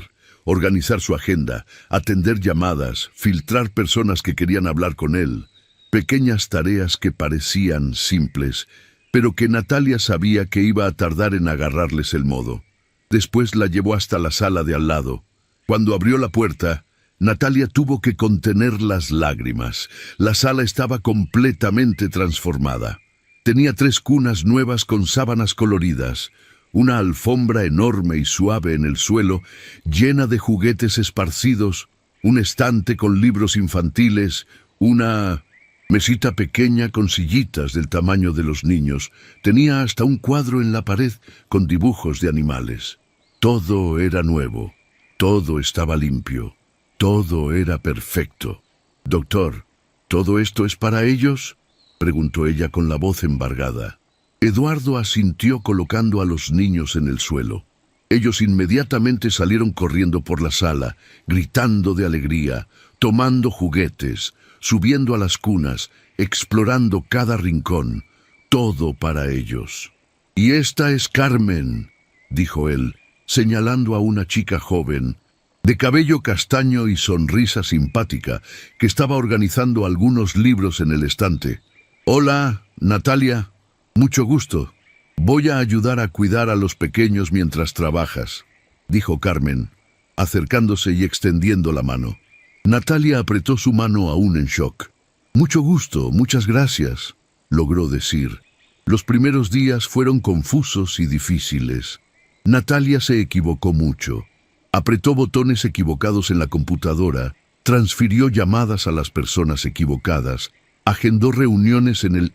organizar su agenda, atender llamadas, filtrar personas que querían hablar con él. Pequeñas tareas que parecían simples, pero que Natalia sabía que iba a tardar en agarrarles el modo. Después la llevó hasta la sala de al lado. Cuando abrió la puerta, Natalia tuvo que contener las lágrimas. La sala estaba completamente transformada. Tenía 3 cunas nuevas con sábanas coloridas, una alfombra enorme y suave en el suelo, llena de juguetes esparcidos, un estante con libros infantiles, una mesita pequeña con sillitas del tamaño de los niños. Tenía hasta un cuadro en la pared con dibujos de animales. Todo era nuevo, todo estaba limpio, todo era perfecto. «Doctor, ¿todo esto es para ellos?», preguntó ella con la voz embargada. Eduardo asintió colocando a los niños en el suelo. Ellos inmediatamente salieron corriendo por la sala, gritando de alegría, tomando juguetes, subiendo a las cunas, explorando cada rincón, todo para ellos. «Y esta es Carmen», dijo él, señalando a una chica joven, de cabello castaño y sonrisa simpática, que estaba organizando algunos libros en el estante. «Hola, Natalia, mucho gusto. Voy a ayudar a cuidar a los pequeños mientras trabajas», dijo Carmen, acercándose y extendiendo la mano. Natalia apretó su mano aún en shock. «Mucho gusto, muchas gracias», logró decir. Los primeros días fueron confusos y difíciles. Natalia se equivocó mucho. Apretó botones equivocados en la computadora, transfirió llamadas a las personas equivocadas, agendó reuniones en el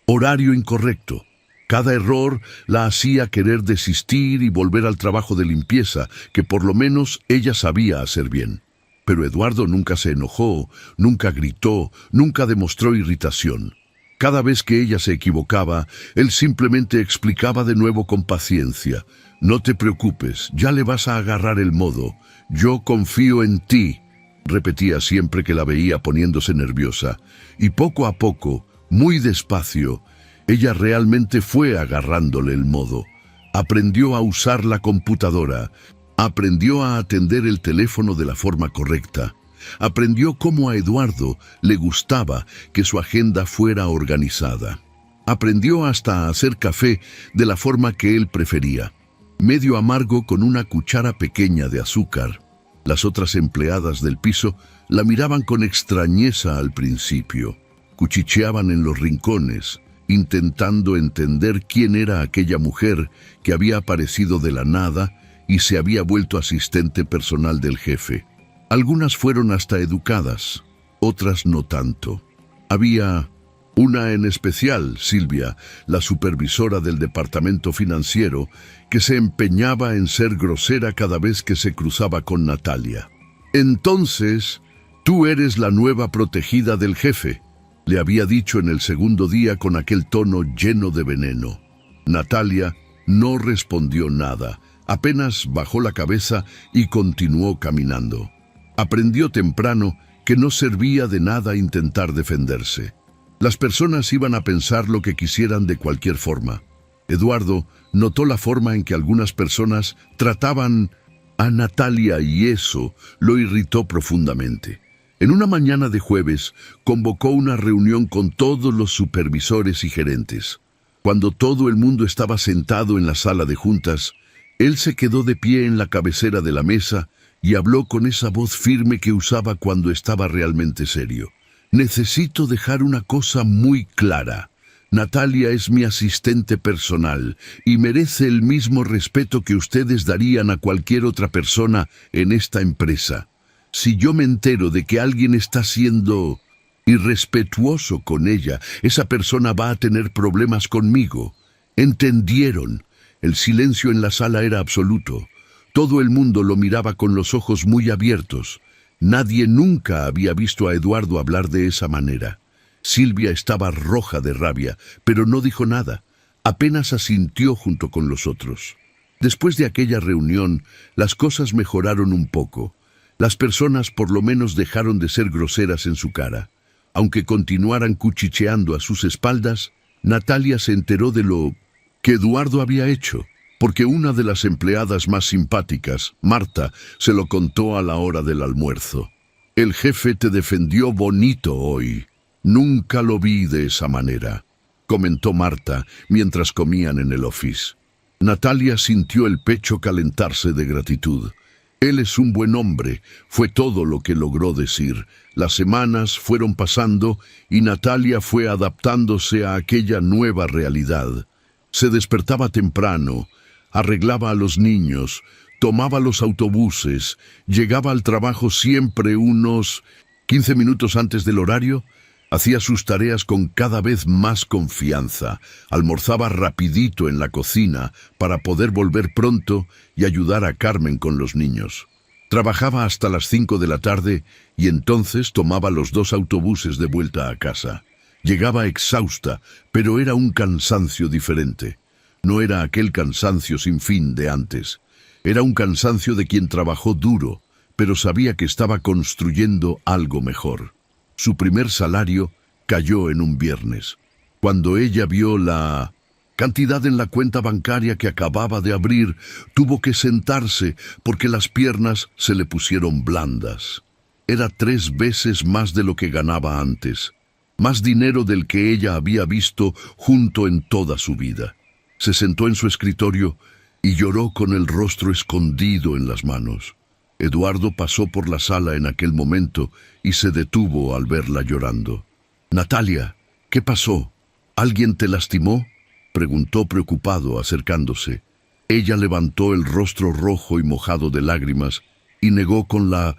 horario incorrecto. Cada error la hacía querer desistir y volver al trabajo de limpieza, que por lo menos ella sabía hacer bien. Pero Eduardo nunca se enojó, nunca gritó, nunca demostró irritación. Cada vez que ella se equivocaba, él simplemente explicaba de nuevo con paciencia: «No te preocupes, ya le vas a agarrar el modo. Yo confío en ti», repetía siempre que la veía poniéndose nerviosa. Y poco a poco, muy despacio, ella realmente fue agarrándole el modo. Aprendió a usar la computadora, aprendió a atender el teléfono de la forma correcta, aprendió cómo a Eduardo le gustaba que su agenda fuera organizada. Aprendió hasta a hacer café de la forma que él prefería, medio amargo con una cuchara pequeña de azúcar. Las otras empleadas del piso la miraban con extrañeza al principio. Cuchicheaban en los rincones, intentando entender quién era aquella mujer que había aparecido de la nada y se había vuelto asistente personal del jefe. Algunas fueron hasta educadas, otras no tanto. Había una en especial, Silvia, la supervisora del departamento financiero, que se empeñaba en ser grosera cada vez que se cruzaba con Natalia. «Entonces, tú eres la nueva protegida del jefe», le había dicho en el segundo día con aquel tono lleno de veneno. Natalia no respondió nada, apenas bajó la cabeza y continuó caminando. Aprendió temprano que no servía de nada intentar defenderse. Las personas iban a pensar lo que quisieran de cualquier forma. Eduardo notó la forma en que algunas personas trataban a Natalia y eso lo irritó profundamente. En una mañana de jueves, convocó una reunión con todos los supervisores y gerentes. Cuando todo el mundo estaba sentado en la sala de juntas, Él se quedó de pie en la cabecera de la mesa y habló con esa voz firme que usaba cuando estaba realmente serio. Necesito dejar una cosa muy clara. Natalia es mi asistente personal y merece el mismo respeto que ustedes darían a cualquier otra persona en esta empresa. Si yo me entero de que alguien está siendo irrespetuoso con ella, esa persona va a tener problemas conmigo. ¿Entendieron? El silencio en la sala era absoluto. Todo el mundo lo miraba con los ojos muy abiertos. Nadie nunca había visto a Eduardo hablar de esa manera. Silvia estaba roja de rabia, pero no dijo nada. Apenas asintió junto con los otros. Después de aquella reunión, las cosas mejoraron un poco. Las personas por lo menos dejaron de ser groseras en su cara. Aunque continuaran cuchicheando a sus espaldas, Natalia se enteró de lo que Eduardo había hecho, porque una de las empleadas más simpáticas, Marta, se lo contó a la hora del almuerzo. El jefe te defendió bonito hoy. Nunca lo vi de esa manera, comentó Marta mientras comían en el office. Natalia sintió el pecho calentarse de gratitud. Él es un buen hombre, fue todo lo que logró decir. Las semanas fueron pasando y Natalia fue adaptándose a aquella nueva realidad. Se despertaba temprano, arreglaba a los niños, tomaba los autobuses, llegaba al trabajo siempre unos 15 minutos antes del horario, hacía sus tareas con cada vez más confianza, almorzaba rapidito en la cocina para poder volver pronto y ayudar a Carmen con los niños. Trabajaba hasta las 5 de la tarde y entonces tomaba los 2 autobuses de vuelta a casa. Llegaba exhausta, pero era un cansancio diferente. No era aquel cansancio sin fin de antes. Era un cansancio de quien trabajó duro, pero sabía que estaba construyendo algo mejor. Su primer salario cayó en un viernes. Cuando ella vio la cantidad en la cuenta bancaria que acababa de abrir, tuvo que sentarse porque las piernas se le pusieron blandas. Era 3 veces más de lo que ganaba antes, más dinero del que ella había visto junto en toda su vida. Se sentó en su escritorio y lloró con el rostro escondido en las manos. Eduardo pasó por la sala en aquel momento y se detuvo al verla llorando. «Natalia, ¿qué pasó? ¿Alguien te lastimó?», preguntó preocupado acercándose. Ella levantó el rostro rojo y mojado de lágrimas y negó con la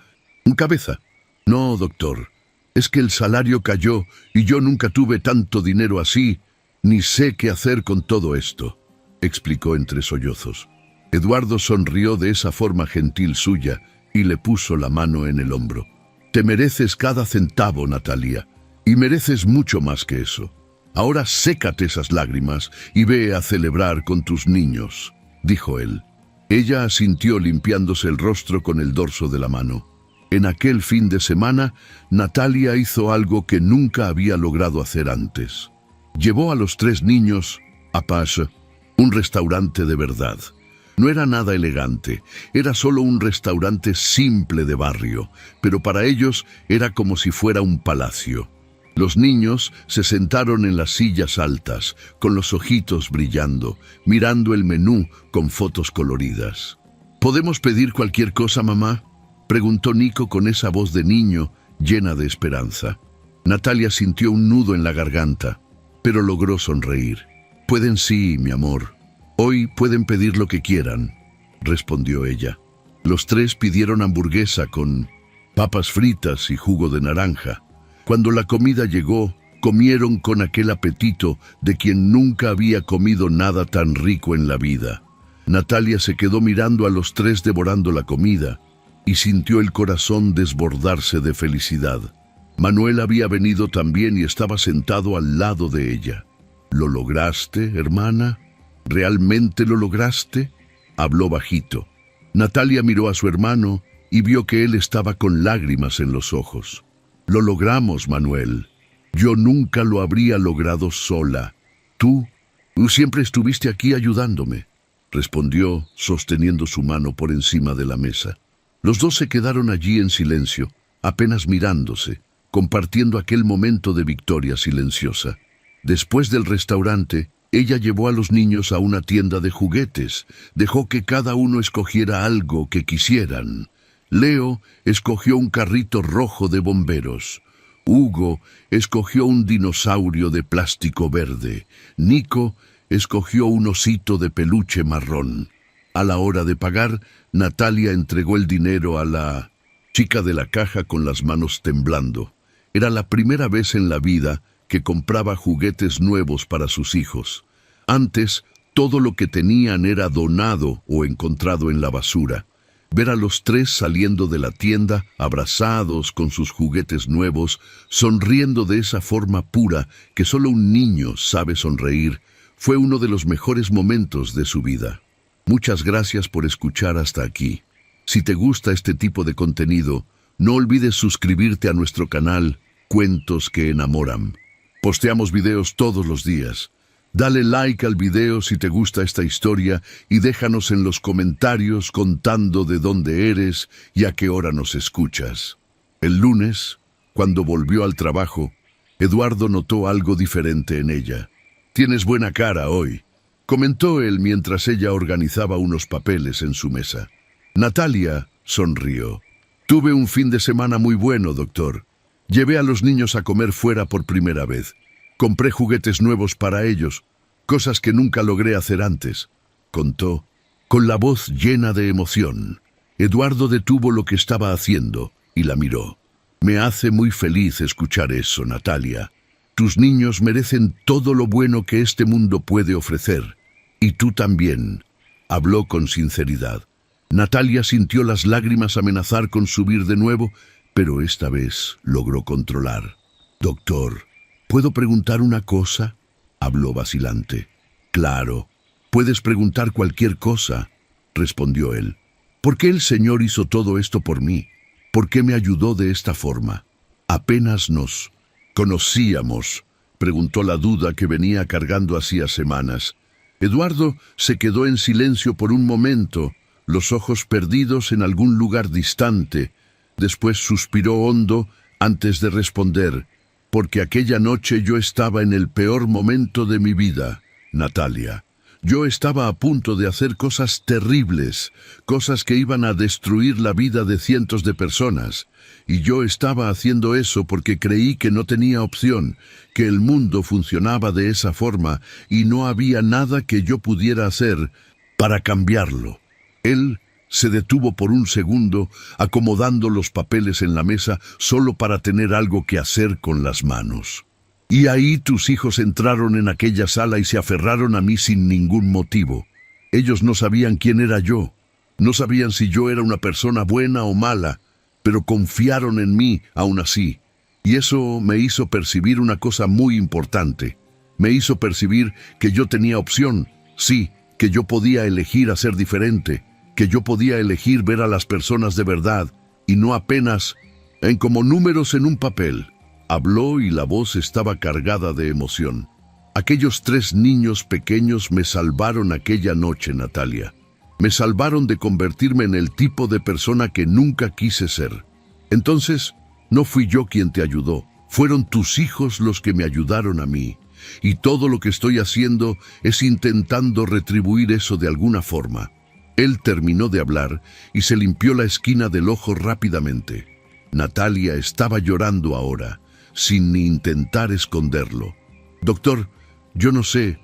cabeza. «No, doctor, es que el salario cayó y yo nunca tuve tanto dinero así, ni sé qué hacer con todo esto», explicó entre sollozos. Eduardo sonrió de esa forma gentil suya y le puso la mano en el hombro. «Te mereces cada centavo, Natalia, y mereces mucho más que eso. Ahora sécate esas lágrimas y ve a celebrar con tus niños», dijo él. Ella asintió limpiándose el rostro con el dorso de la mano. En aquel fin de semana, Natalia hizo algo que nunca había logrado hacer antes. Llevó a los 3 niños a Pache, un restaurante de verdad. No era nada elegante, era solo un restaurante simple de barrio, pero para ellos era como si fuera un palacio. Los niños se sentaron en las sillas altas, con los ojitos brillando, mirando el menú con fotos coloridas. «¿Podemos pedir cualquier cosa, mamá?», preguntó Nico con esa voz de niño llena de esperanza. Natalia sintió un nudo en la garganta, pero logró sonreír. «Pueden sí, mi amor. Hoy pueden pedir lo que quieran», respondió ella. Los 3 pidieron hamburguesa con papas fritas y jugo de naranja. Cuando la comida llegó, comieron con aquel apetito de quien nunca había comido nada tan rico en la vida. Natalia se quedó mirando a los 3 devorando la comida y sintió el corazón desbordarse de felicidad. Manuel había venido también y estaba sentado al lado de ella. «¿Lo lograste, hermana? ¿Realmente lo lograste?», habló bajito. Natalia miró a su hermano y vio que él estaba con lágrimas en los ojos. «Lo logramos, Manuel. Yo nunca lo habría logrado sola. Tú siempre estuviste aquí ayudándome», respondió, sosteniendo su mano por encima de la mesa. Los 2 se quedaron allí en silencio, apenas mirándose, compartiendo aquel momento de victoria silenciosa. Después del restaurante, Ella llevó a los niños a una tienda de juguetes, dejó que cada uno escogiera algo que quisieran. Leo escogió un carrito rojo de bomberos. Hugo escogió un dinosaurio de plástico verde. Nico escogió un osito de peluche marrón. A la hora de pagar, Natalia entregó el dinero a la chica de la caja con las manos temblando. Era la primera vez en la vida que compraba juguetes nuevos para sus hijos. Antes, todo lo que tenían era donado o encontrado en la basura. Ver a los tres saliendo de la tienda, abrazados con sus juguetes nuevos, sonriendo de esa forma pura que solo un niño sabe sonreír, fue uno de los mejores momentos de su vida. Muchas gracias por escuchar hasta aquí. Si te gusta este tipo de contenido, no olvides suscribirte a nuestro canal Cuentos que Enamoran. Posteamos videos todos los días. Dale like al video si te gusta esta historia y déjanos en los comentarios contando de dónde eres y a qué hora nos escuchas. El lunes, cuando volvió al trabajo, Eduardo notó algo diferente en ella. «Tienes buena cara hoy», comentó él mientras ella organizaba unos papeles en su mesa. Natalia sonrió. «Tuve un fin de semana muy bueno, doctor. Llevé a los niños a comer fuera por primera vez. Compré juguetes nuevos para ellos, cosas que nunca logré hacer antes», contó, con la voz llena de emoción. Eduardo detuvo lo que estaba haciendo y la miró. «Me hace muy feliz escuchar eso, Natalia. Tus niños merecen todo lo bueno que este mundo puede ofrecer. Y tú también», habló con sinceridad. Natalia sintió las lágrimas amenazar con subir de nuevo, pero esta vez logró controlar. «Doctor, ¿puedo preguntar una cosa?», habló vacilante. «Claro, puedes preguntar cualquier cosa», respondió él. «¿Por qué el Señor hizo todo esto por mí? ¿Por qué me ayudó de esta forma? Apenas nos conocíamos», preguntó la duda que venía cargando hacía semanas. Eduardo se quedó en silencio por un momento, los ojos perdidos en algún lugar distante. Después suspiró hondo antes de responder. «Porque aquella noche yo estaba en el peor momento de mi vida, Natalia. Yo estaba a punto de hacer cosas terribles, cosas que iban a destruir la vida de cientos de personas. Y yo estaba haciendo eso porque creí que no tenía opción, que el mundo funcionaba de esa forma y no había nada que yo pudiera hacer para cambiarlo». Él se detuvo por un segundo, acomodando los papeles en la mesa solo para tener algo que hacer con las manos. «Y ahí tus hijos entraron en aquella sala y se aferraron a mí sin ningún motivo. Ellos no sabían quién era yo, no sabían si yo era una persona buena o mala, pero confiaron en mí aún así. Y eso me hizo percibir una cosa muy importante. Me hizo percibir que yo tenía opción, sí, que yo podía elegir hacer diferente, que yo podía elegir ver a las personas de verdad y no apenas como números en un papel». Habló y la voz estaba cargada de emoción. «Aquellos 3 niños pequeños me salvaron aquella noche, Natalia. Me salvaron de convertirme en el tipo de persona que nunca quise ser. Entonces, no fui yo quien te ayudó, fueron tus hijos los que me ayudaron a mí. Y todo lo que estoy haciendo es intentando retribuir eso de alguna forma». Él terminó de hablar y se limpió la esquina del ojo rápidamente. Natalia estaba llorando ahora, sin ni intentar esconderlo. «Doctor, yo no sé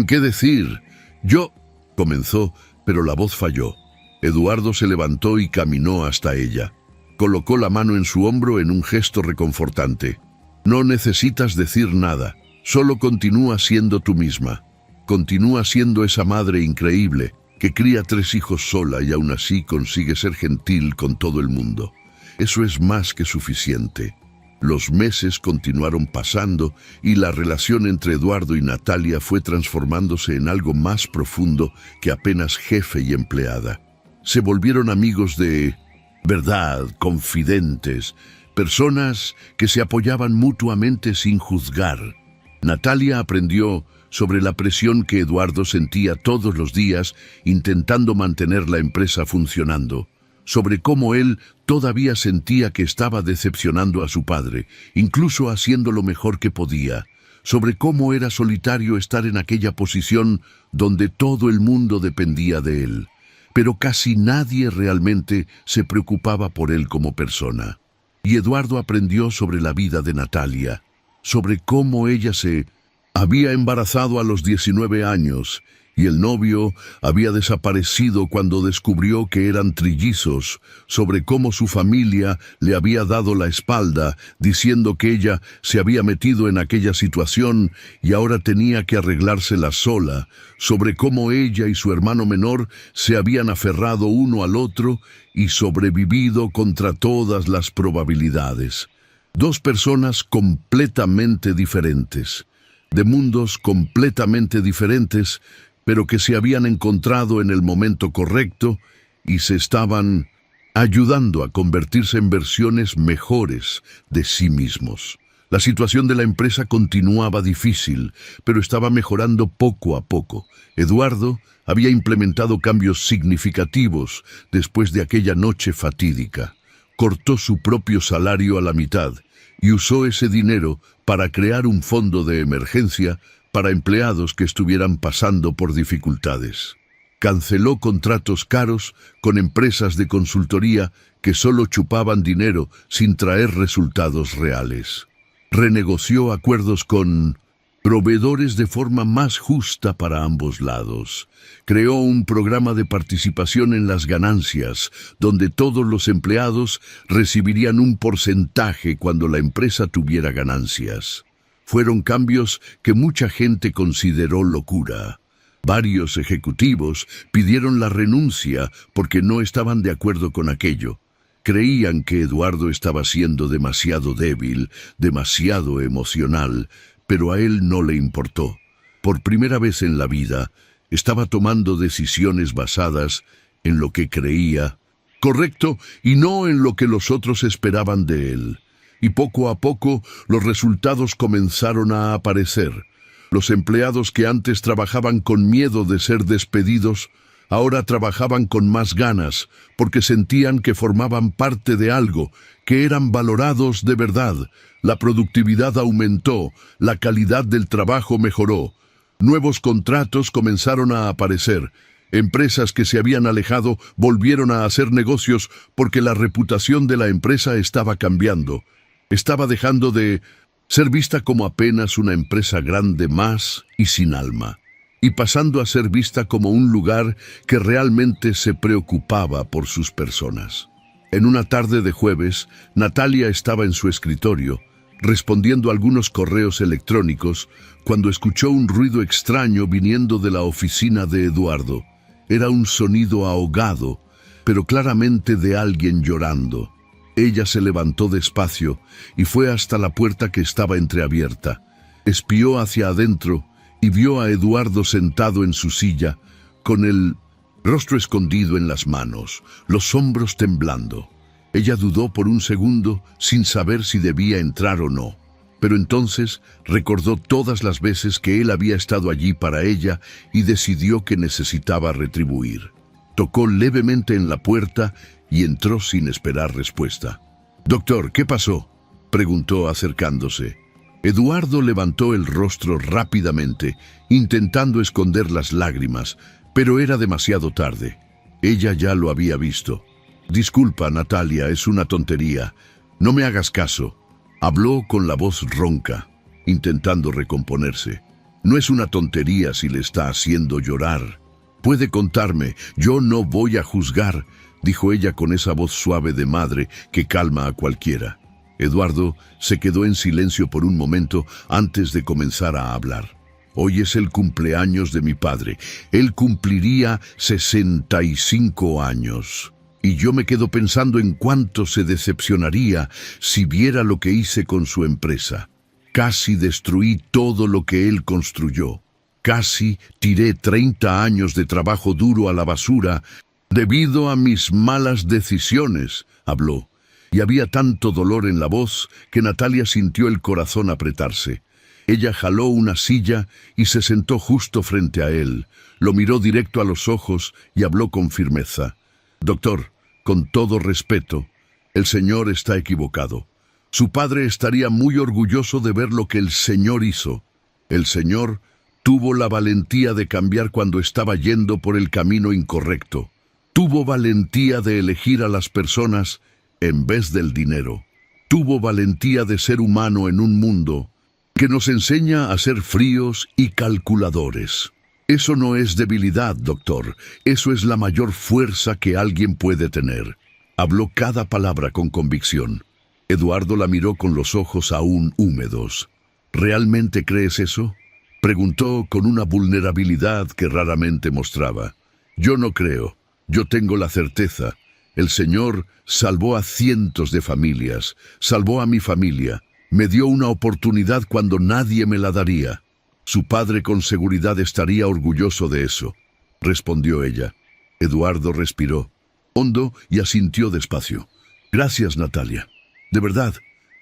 qué decir. Yo…» comenzó, pero la voz falló. Eduardo se levantó y caminó hasta ella. Colocó la mano en su hombro en un gesto reconfortante. «No necesitas decir nada, solo continúa siendo tú misma. Continúa siendo esa madre increíble que cría 3 hijos sola y aún así consigue ser gentil con todo el mundo. Eso es más que suficiente». Los meses continuaron pasando y la relación entre Eduardo y Natalia fue transformándose en algo más profundo que apenas jefe y empleada. Se volvieron amigos de verdad, confidentes, personas que se apoyaban mutuamente sin juzgar. Natalia aprendió sobre la presión que Eduardo sentía todos los días intentando mantener la empresa funcionando, sobre cómo él todavía sentía que estaba decepcionando a su padre, incluso haciendo lo mejor que podía, sobre cómo era solitario estar en aquella posición donde todo el mundo dependía de él, pero casi nadie realmente se preocupaba por él como persona. Y Eduardo aprendió sobre la vida de Natalia, sobre cómo ella se había embarazado a los 19 años y el novio había desaparecido cuando descubrió que eran trillizos, sobre cómo su familia le había dado la espalda, diciendo que ella se había metido en aquella situación y ahora tenía que arreglársela sola, sobre cómo ella y su hermano menor se habían aferrado uno al otro y sobrevivido contra todas las probabilidades. Dos personas completamente diferentes, de mundos completamente diferentes, pero que se habían encontrado en el momento correcto y se estaban ayudando a convertirse en versiones mejores de sí mismos. La situación de la empresa continuaba difícil, pero estaba mejorando poco a poco. Eduardo había implementado cambios significativos después de aquella noche fatídica. Cortó su propio salario a la mitad y usó ese dinero para crear un fondo de emergencia para empleados que estuvieran pasando por dificultades. Canceló contratos caros con empresas de consultoría que solo chupaban dinero sin traer resultados reales. Renegoció acuerdos con proveedores de forma más justa para ambos lados. Creó un programa de participación en las ganancias, donde todos los empleados recibirían un porcentaje cuando la empresa tuviera ganancias. Fueron cambios que mucha gente consideró locura. Varios ejecutivos pidieron la renuncia porque no estaban de acuerdo con aquello. Creían que Eduardo estaba siendo demasiado débil, demasiado emocional, pero a él no le importó. Por primera vez en la vida, estaba tomando decisiones basadas en lo que creía correcto y no en lo que los otros esperaban de él. Y poco a poco los resultados comenzaron a aparecer. Los empleados que antes trabajaban con miedo de ser despedidos, ahora trabajaban con más ganas, porque sentían que formaban parte de algo, que eran valorados de verdad. La productividad aumentó, la calidad del trabajo mejoró. Nuevos contratos comenzaron a aparecer. Empresas que se habían alejado volvieron a hacer negocios porque la reputación de la empresa estaba cambiando. Estaba dejando de ser vista como apenas una empresa grande más y sin alma, y pasando a ser vista como un lugar que realmente se preocupaba por sus personas. En una tarde de jueves, Natalia estaba en su escritorio, respondiendo a algunos correos electrónicos, cuando escuchó un ruido extraño viniendo de la oficina de Eduardo. Era un sonido ahogado, pero claramente de alguien llorando. Ella se levantó despacio y fue hasta la puerta que estaba entreabierta. Espió hacia adentro y vio a Eduardo sentado en su silla, con el rostro escondido en las manos, los hombros temblando. Ella dudó por un segundo sin saber si debía entrar o no, pero entonces recordó todas las veces que él había estado allí para ella y decidió que necesitaba retribuir. Tocó levemente en la puerta y entró sin esperar respuesta. «Doctor, ¿qué pasó?», preguntó acercándose. Eduardo levantó el rostro rápidamente, intentando esconder las lágrimas, pero era demasiado tarde. Ella ya lo había visto. «Disculpa, Natalia, es una tontería. No me hagas caso», habló con la voz ronca, intentando recomponerse. «No es una tontería si le está haciendo llorar. Puede contarme, yo no voy a juzgar», dijo ella con esa voz suave de madre que calma a cualquiera. Eduardo se quedó en silencio por un momento antes de comenzar a hablar. «Hoy es el cumpleaños de mi padre. Él cumpliría 65 años. Y yo me quedo pensando en cuánto se decepcionaría si viera lo que hice con su empresa. Casi destruí todo lo que él construyó. Casi tiré 30 años de trabajo duro a la basura debido a mis malas decisiones», habló, y había tanto dolor en la voz que Natalia sintió el corazón apretarse. Ella jaló una silla y se sentó justo frente a él, lo miró directo a los ojos y habló con firmeza. «Doctor, con todo respeto, el señor está equivocado. Su padre estaría muy orgulloso de ver lo que el señor hizo. El Señor tuvo la valentía de cambiar cuando estaba yendo por el camino incorrecto. Tuvo valentía de elegir a las personas en vez del dinero. Tuvo valentía de ser humano en un mundo que nos enseña a ser fríos y calculadores. Eso no es debilidad, doctor. Eso es la mayor fuerza que alguien puede tener. Habló cada palabra con convicción. Eduardo la miró con los ojos aún húmedos. ¿Realmente crees eso?, preguntó con una vulnerabilidad que raramente mostraba. Yo no creo. Yo tengo la certeza. El Señor salvó a cientos de familias, salvó a mi familia, me dio una oportunidad cuando nadie me la daría. Su padre con seguridad estaría orgulloso de eso, respondió ella. Eduardo respiró hondo y asintió despacio. Gracias, Natalia. De verdad,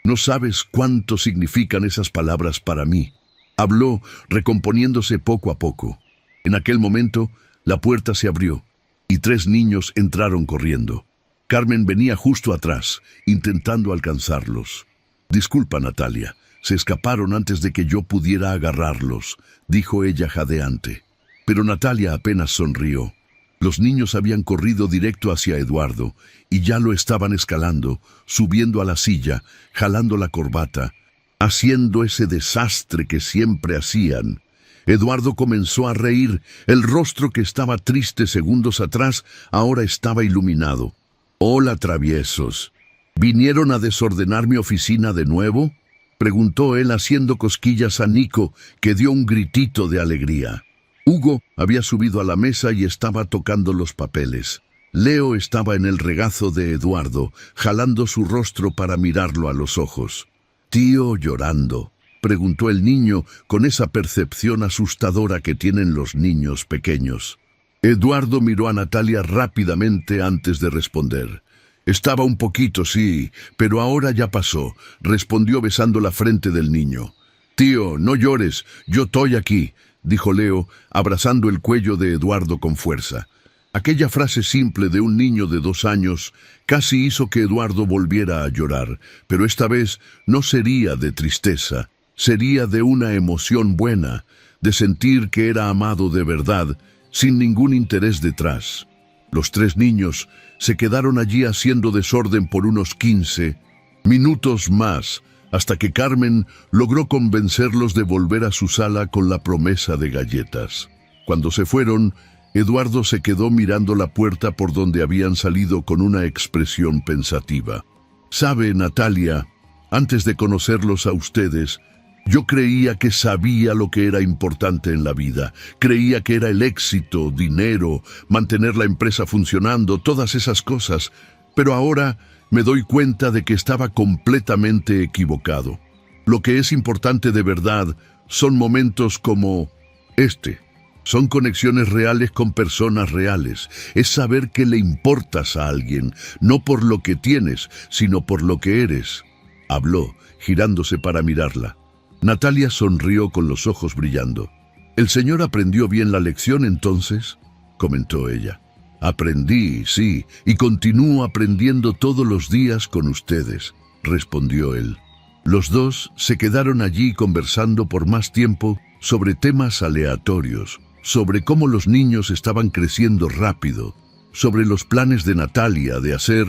no sabes cuánto significan esas palabras para mí. Habló, recomponiéndose poco a poco. En aquel momento, la puerta se abrió y 3 niños entraron corriendo. Carmen venía justo atrás, intentando alcanzarlos. Disculpa, Natalia, se escaparon antes de que yo pudiera agarrarlos, dijo ella jadeante. Pero Natalia apenas sonrió. Los niños habían corrido directo hacia Eduardo y ya lo estaban escalando, subiendo a la silla, jalando la corbata, haciendo ese desastre que siempre hacían. Eduardo comenzó a reír. El rostro que estaba triste segundos atrás ahora estaba iluminado. «Hola, traviesos. ¿Vinieron a desordenar mi oficina de nuevo?», preguntó él haciendo cosquillas a Nico, que dio un gritito de alegría. Hugo había subido a la mesa y estaba tocando los papeles. Leo estaba en el regazo de Eduardo, jalando su rostro para mirarlo a los ojos. «¿Tío llorando?», preguntó el niño con esa percepción asustadora que tienen los niños pequeños. Eduardo miró a Natalia rápidamente antes de responder. «Estaba un poquito, sí, pero ahora ya pasó», respondió besando la frente del niño. «Tío, no llores, yo estoy aquí», dijo Leo, abrazando el cuello de Eduardo con fuerza. Aquella frase simple de un niño de 2 años casi hizo que Eduardo volviera a llorar, pero esta vez no sería de tristeza, sería de una emoción buena, de sentir que era amado de verdad, sin ningún interés detrás. Los 3 niños se quedaron allí haciendo desorden por unos 15 minutos más, hasta que Carmen logró convencerlos de volver a su sala con la promesa de galletas. Cuando se fueron, Eduardo se quedó mirando la puerta por donde habían salido con una expresión pensativa. «Sabe, Natalia, antes de conocerlos a ustedes, yo creía que sabía lo que era importante en la vida. Creía que era el éxito, dinero, mantener la empresa funcionando, todas esas cosas. Pero ahora me doy cuenta de que estaba completamente equivocado. Lo que es importante de verdad son momentos como este. Son conexiones reales con personas reales. Es saber que le importas a alguien, no por lo que tienes, sino por lo que eres», habló, girándose para mirarla. Natalia sonrió con los ojos brillando. «¿El señor aprendió bien la lección entonces?», comentó ella. «Aprendí, sí, y continúo aprendiendo todos los días con ustedes», respondió él. Los dos se quedaron allí conversando por más tiempo sobre temas aleatorios, sobre cómo los niños estaban creciendo rápido, sobre los planes de Natalia de hacer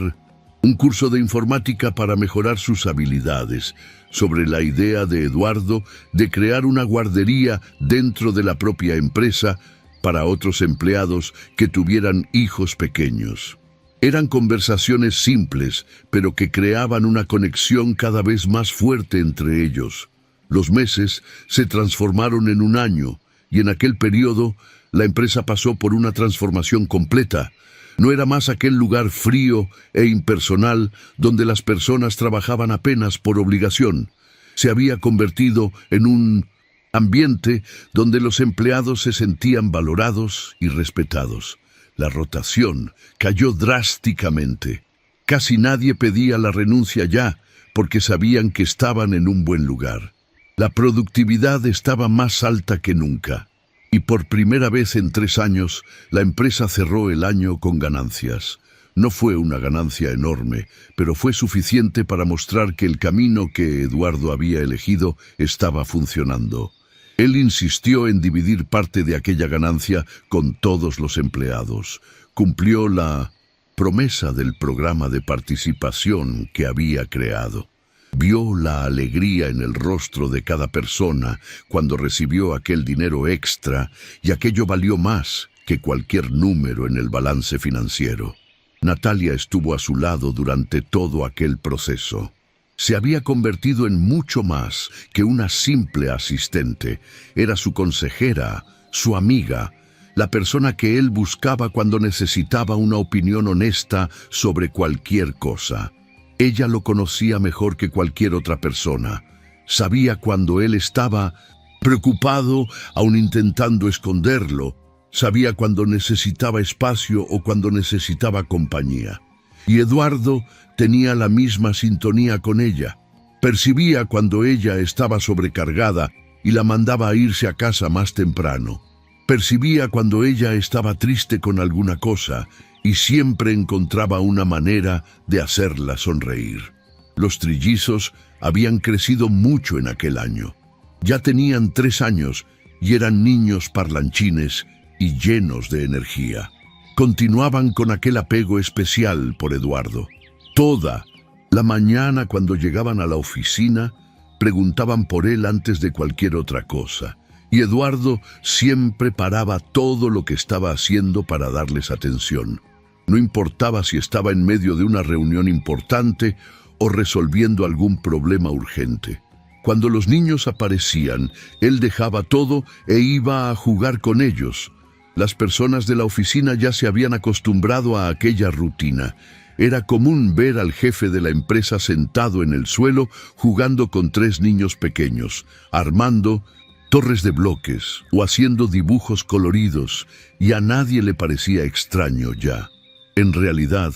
un curso de informática para mejorar sus habilidades, sobre la idea de Eduardo de crear una guardería dentro de la propia empresa para otros empleados que tuvieran hijos pequeños. Eran conversaciones simples, pero que creaban una conexión cada vez más fuerte entre ellos. Los meses se transformaron en un año, y en aquel periodo la empresa pasó por una transformación completa. No era más aquel lugar frío e impersonal donde las personas trabajaban apenas por obligación. Se había convertido en un ambiente donde los empleados se sentían valorados y respetados. La rotación cayó drásticamente. Casi nadie pedía la renuncia ya, porque sabían que estaban en un buen lugar. La productividad estaba más alta que nunca. Y por primera vez en 3 años, la empresa cerró el año con ganancias. No fue una ganancia enorme, pero fue suficiente para mostrar que el camino que Eduardo había elegido estaba funcionando. Él insistió en dividir parte de aquella ganancia con todos los empleados. Cumplió la promesa del programa de participación que había creado. Vio la alegría en el rostro de cada persona cuando recibió aquel dinero extra, y aquello valió más que cualquier número en el balance financiero. Natalia estuvo a su lado durante todo aquel proceso. Se había convertido en mucho más que una simple asistente. Era su consejera, su amiga, la persona que él buscaba cuando necesitaba una opinión honesta sobre cualquier cosa. Ella lo conocía mejor que cualquier otra persona. Sabía cuando él estaba preocupado, aun intentando esconderlo. Sabía cuando necesitaba espacio o cuando necesitaba compañía. Y Eduardo tenía la misma sintonía con ella. Percibía cuando ella estaba sobrecargada y la mandaba a irse a casa más temprano. Percibía cuando ella estaba triste con alguna cosa y siempre encontraba una manera de hacerla sonreír. Los trillizos habían crecido mucho en aquel año. Ya tenían 3 años y eran niños parlanchines y llenos de energía. Continuaban con aquel apego especial por Eduardo. Toda la mañana cuando llegaban a la oficina, preguntaban por él antes de cualquier otra cosa. Y Eduardo siempre paraba todo lo que estaba haciendo para darles atención. No importaba si estaba en medio de una reunión importante o resolviendo algún problema urgente. Cuando los niños aparecían, él dejaba todo e iba a jugar con ellos. Las personas de la oficina ya se habían acostumbrado a aquella rutina. Era común ver al jefe de la empresa sentado en el suelo jugando con 3 niños pequeños, armando torres de bloques o haciendo dibujos coloridos, y a nadie le parecía extraño ya. En realidad,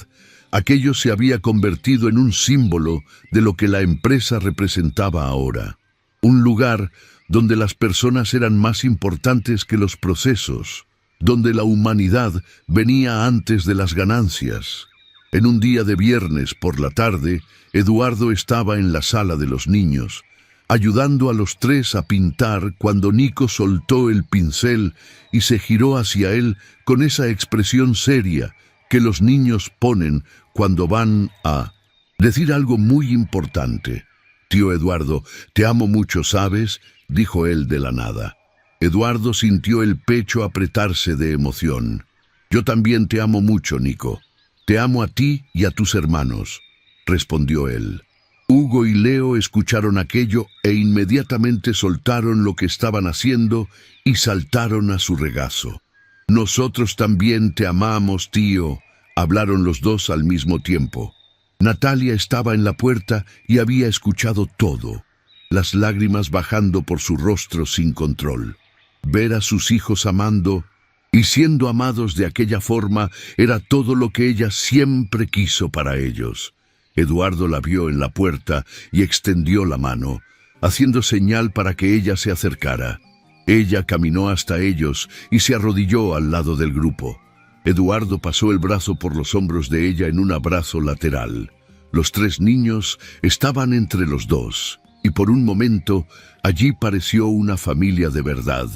aquello se había convertido en un símbolo de lo que la empresa representaba ahora. Un lugar donde las personas eran más importantes que los procesos, donde la humanidad venía antes de las ganancias. En un día de viernes por la tarde, Eduardo estaba en la sala de los niños, ayudando a los 3 a pintar cuando Nico soltó el pincel y se giró hacia él con esa expresión seria que los niños ponen cuando van a decir algo muy importante. «Tío Eduardo, te amo mucho, ¿sabes?», dijo él de la nada. Eduardo sintió el pecho apretarse de emoción. «Yo también te amo mucho, Nico. Te amo a ti y a tus hermanos», respondió él. Hugo y Leo escucharon aquello e inmediatamente soltaron lo que estaban haciendo y saltaron a su regazo. «Nosotros también te amamos, tío», hablaron los dos al mismo tiempo. Natalia estaba en la puerta y había escuchado todo, las lágrimas bajando por su rostro sin control. Ver a sus hijos amando y siendo amados de aquella forma era todo lo que ella siempre quiso para ellos. Eduardo la vio en la puerta y extendió la mano, haciendo señal para que ella se acercara. Ella caminó hasta ellos y se arrodilló al lado del grupo. Eduardo pasó el brazo por los hombros de ella en un abrazo lateral. Los 3 niños estaban entre los dos, y por un momento allí pareció una familia de verdad,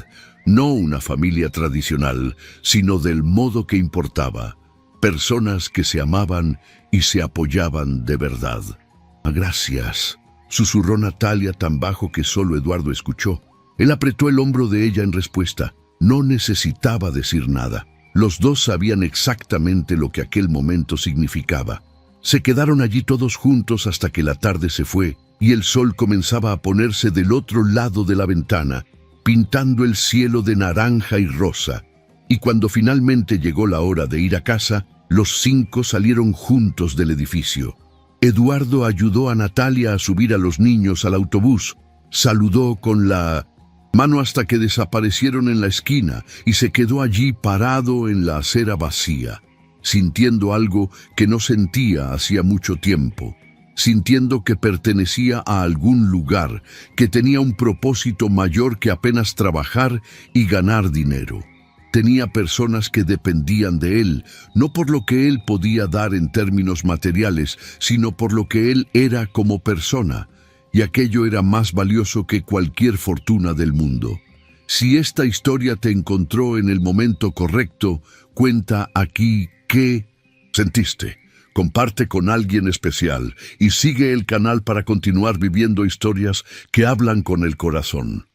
no una familia tradicional, sino del modo que importaba. Personas que se amaban y se apoyaban de verdad. «Gracias», susurró Natalia tan bajo que solo Eduardo escuchó. Él apretó el hombro de ella en respuesta. No necesitaba decir nada. Los dos sabían exactamente lo que aquel momento significaba. Se quedaron allí todos juntos hasta que la tarde se fue y el sol comenzaba a ponerse del otro lado de la ventana, pintando el cielo de naranja y rosa. Y cuando finalmente llegó la hora de ir a casa, los 5 salieron juntos del edificio. Eduardo ayudó a Natalia a subir a los niños al autobús, saludó con la mano hasta que desaparecieron en la esquina y se quedó allí parado en la acera vacía, sintiendo algo que no sentía hacía mucho tiempo, sintiendo que pertenecía a algún lugar, que tenía un propósito mayor que apenas trabajar y ganar dinero. Tenía personas que dependían de él, no por lo que él podía dar en términos materiales, sino por lo que él era como persona, y aquello era más valioso que cualquier fortuna del mundo. Si esta historia te encontró en el momento correcto, cuenta aquí qué sentiste. Comparte con alguien especial y sigue el canal para continuar viviendo historias que hablan con el corazón.